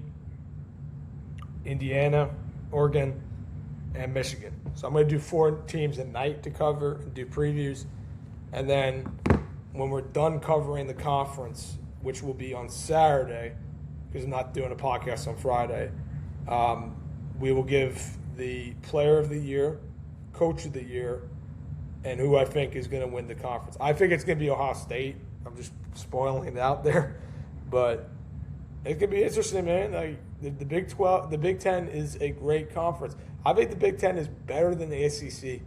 Indiana, Oregon, and Michigan. So I'm going to do 4 teams at night to cover and do previews. And then when we're done covering the conference, which will be on Saturday, because I'm not doing a podcast on Friday, we will give the player of the year, coach of the year, and who I think is going to win the conference. I think it's going to be Ohio State. I'm just spoiling it out there, but it could be interesting, man. Like the Big 12, the Big 10 is a great conference. I think the Big 10 is better than the SEC.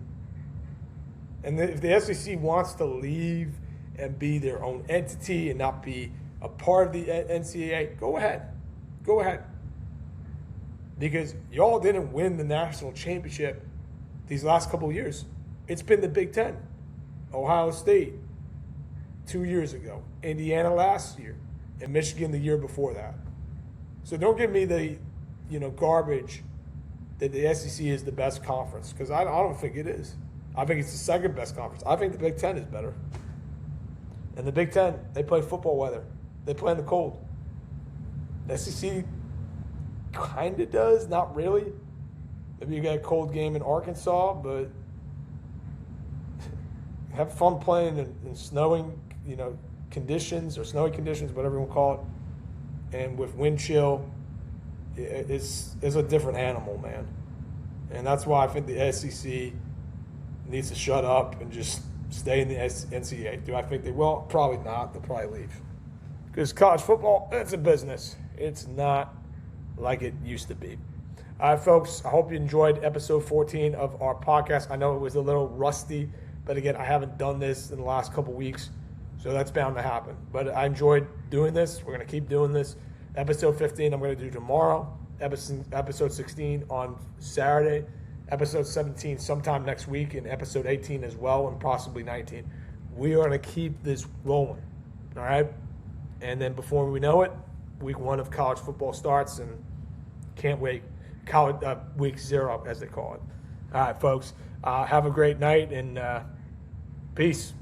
And if the SEC wants to leave and be their own entity and not be a part of the NCAA, go ahead. Go ahead. Because y'all didn't win the national championship these last couple of years. It's been the Big 10. Ohio State 2 years ago, Indiana last year, and Michigan the year before that. So don't give me the garbage that the SEC is the best conference, because I don't think it is. I think it's the second best conference. I think the Big 10 is better. And the Big 10, they play football weather. They play in the cold. The SEC kind of does, not really. Maybe you got a cold game in Arkansas, but have fun playing in snowing, conditions or snowy conditions, whatever you want to call it. And with wind chill, it's a different animal, man. And that's why I think the SEC needs to shut up and just stay in the NCAA. Do I think they will? Probably not. They'll probably leave. Because college football, it's a business. It's not like it used to be. All right, folks, I hope you enjoyed episode 14 of our podcast. I know it was a little rusty, but again, I haven't done this in the last couple weeks, so that's bound to happen. But I enjoyed doing this. We're going to keep doing this. Episode 15 I'm going to do tomorrow. Episode 16 on Saturday. Episode 17 sometime next week, and episode 18 as well, and possibly 19. We are going to keep this rolling, all right? And then before we know it, week 1 of college football starts, and can't wait. Week 0, as they call it. All right, folks, have a great night, and peace.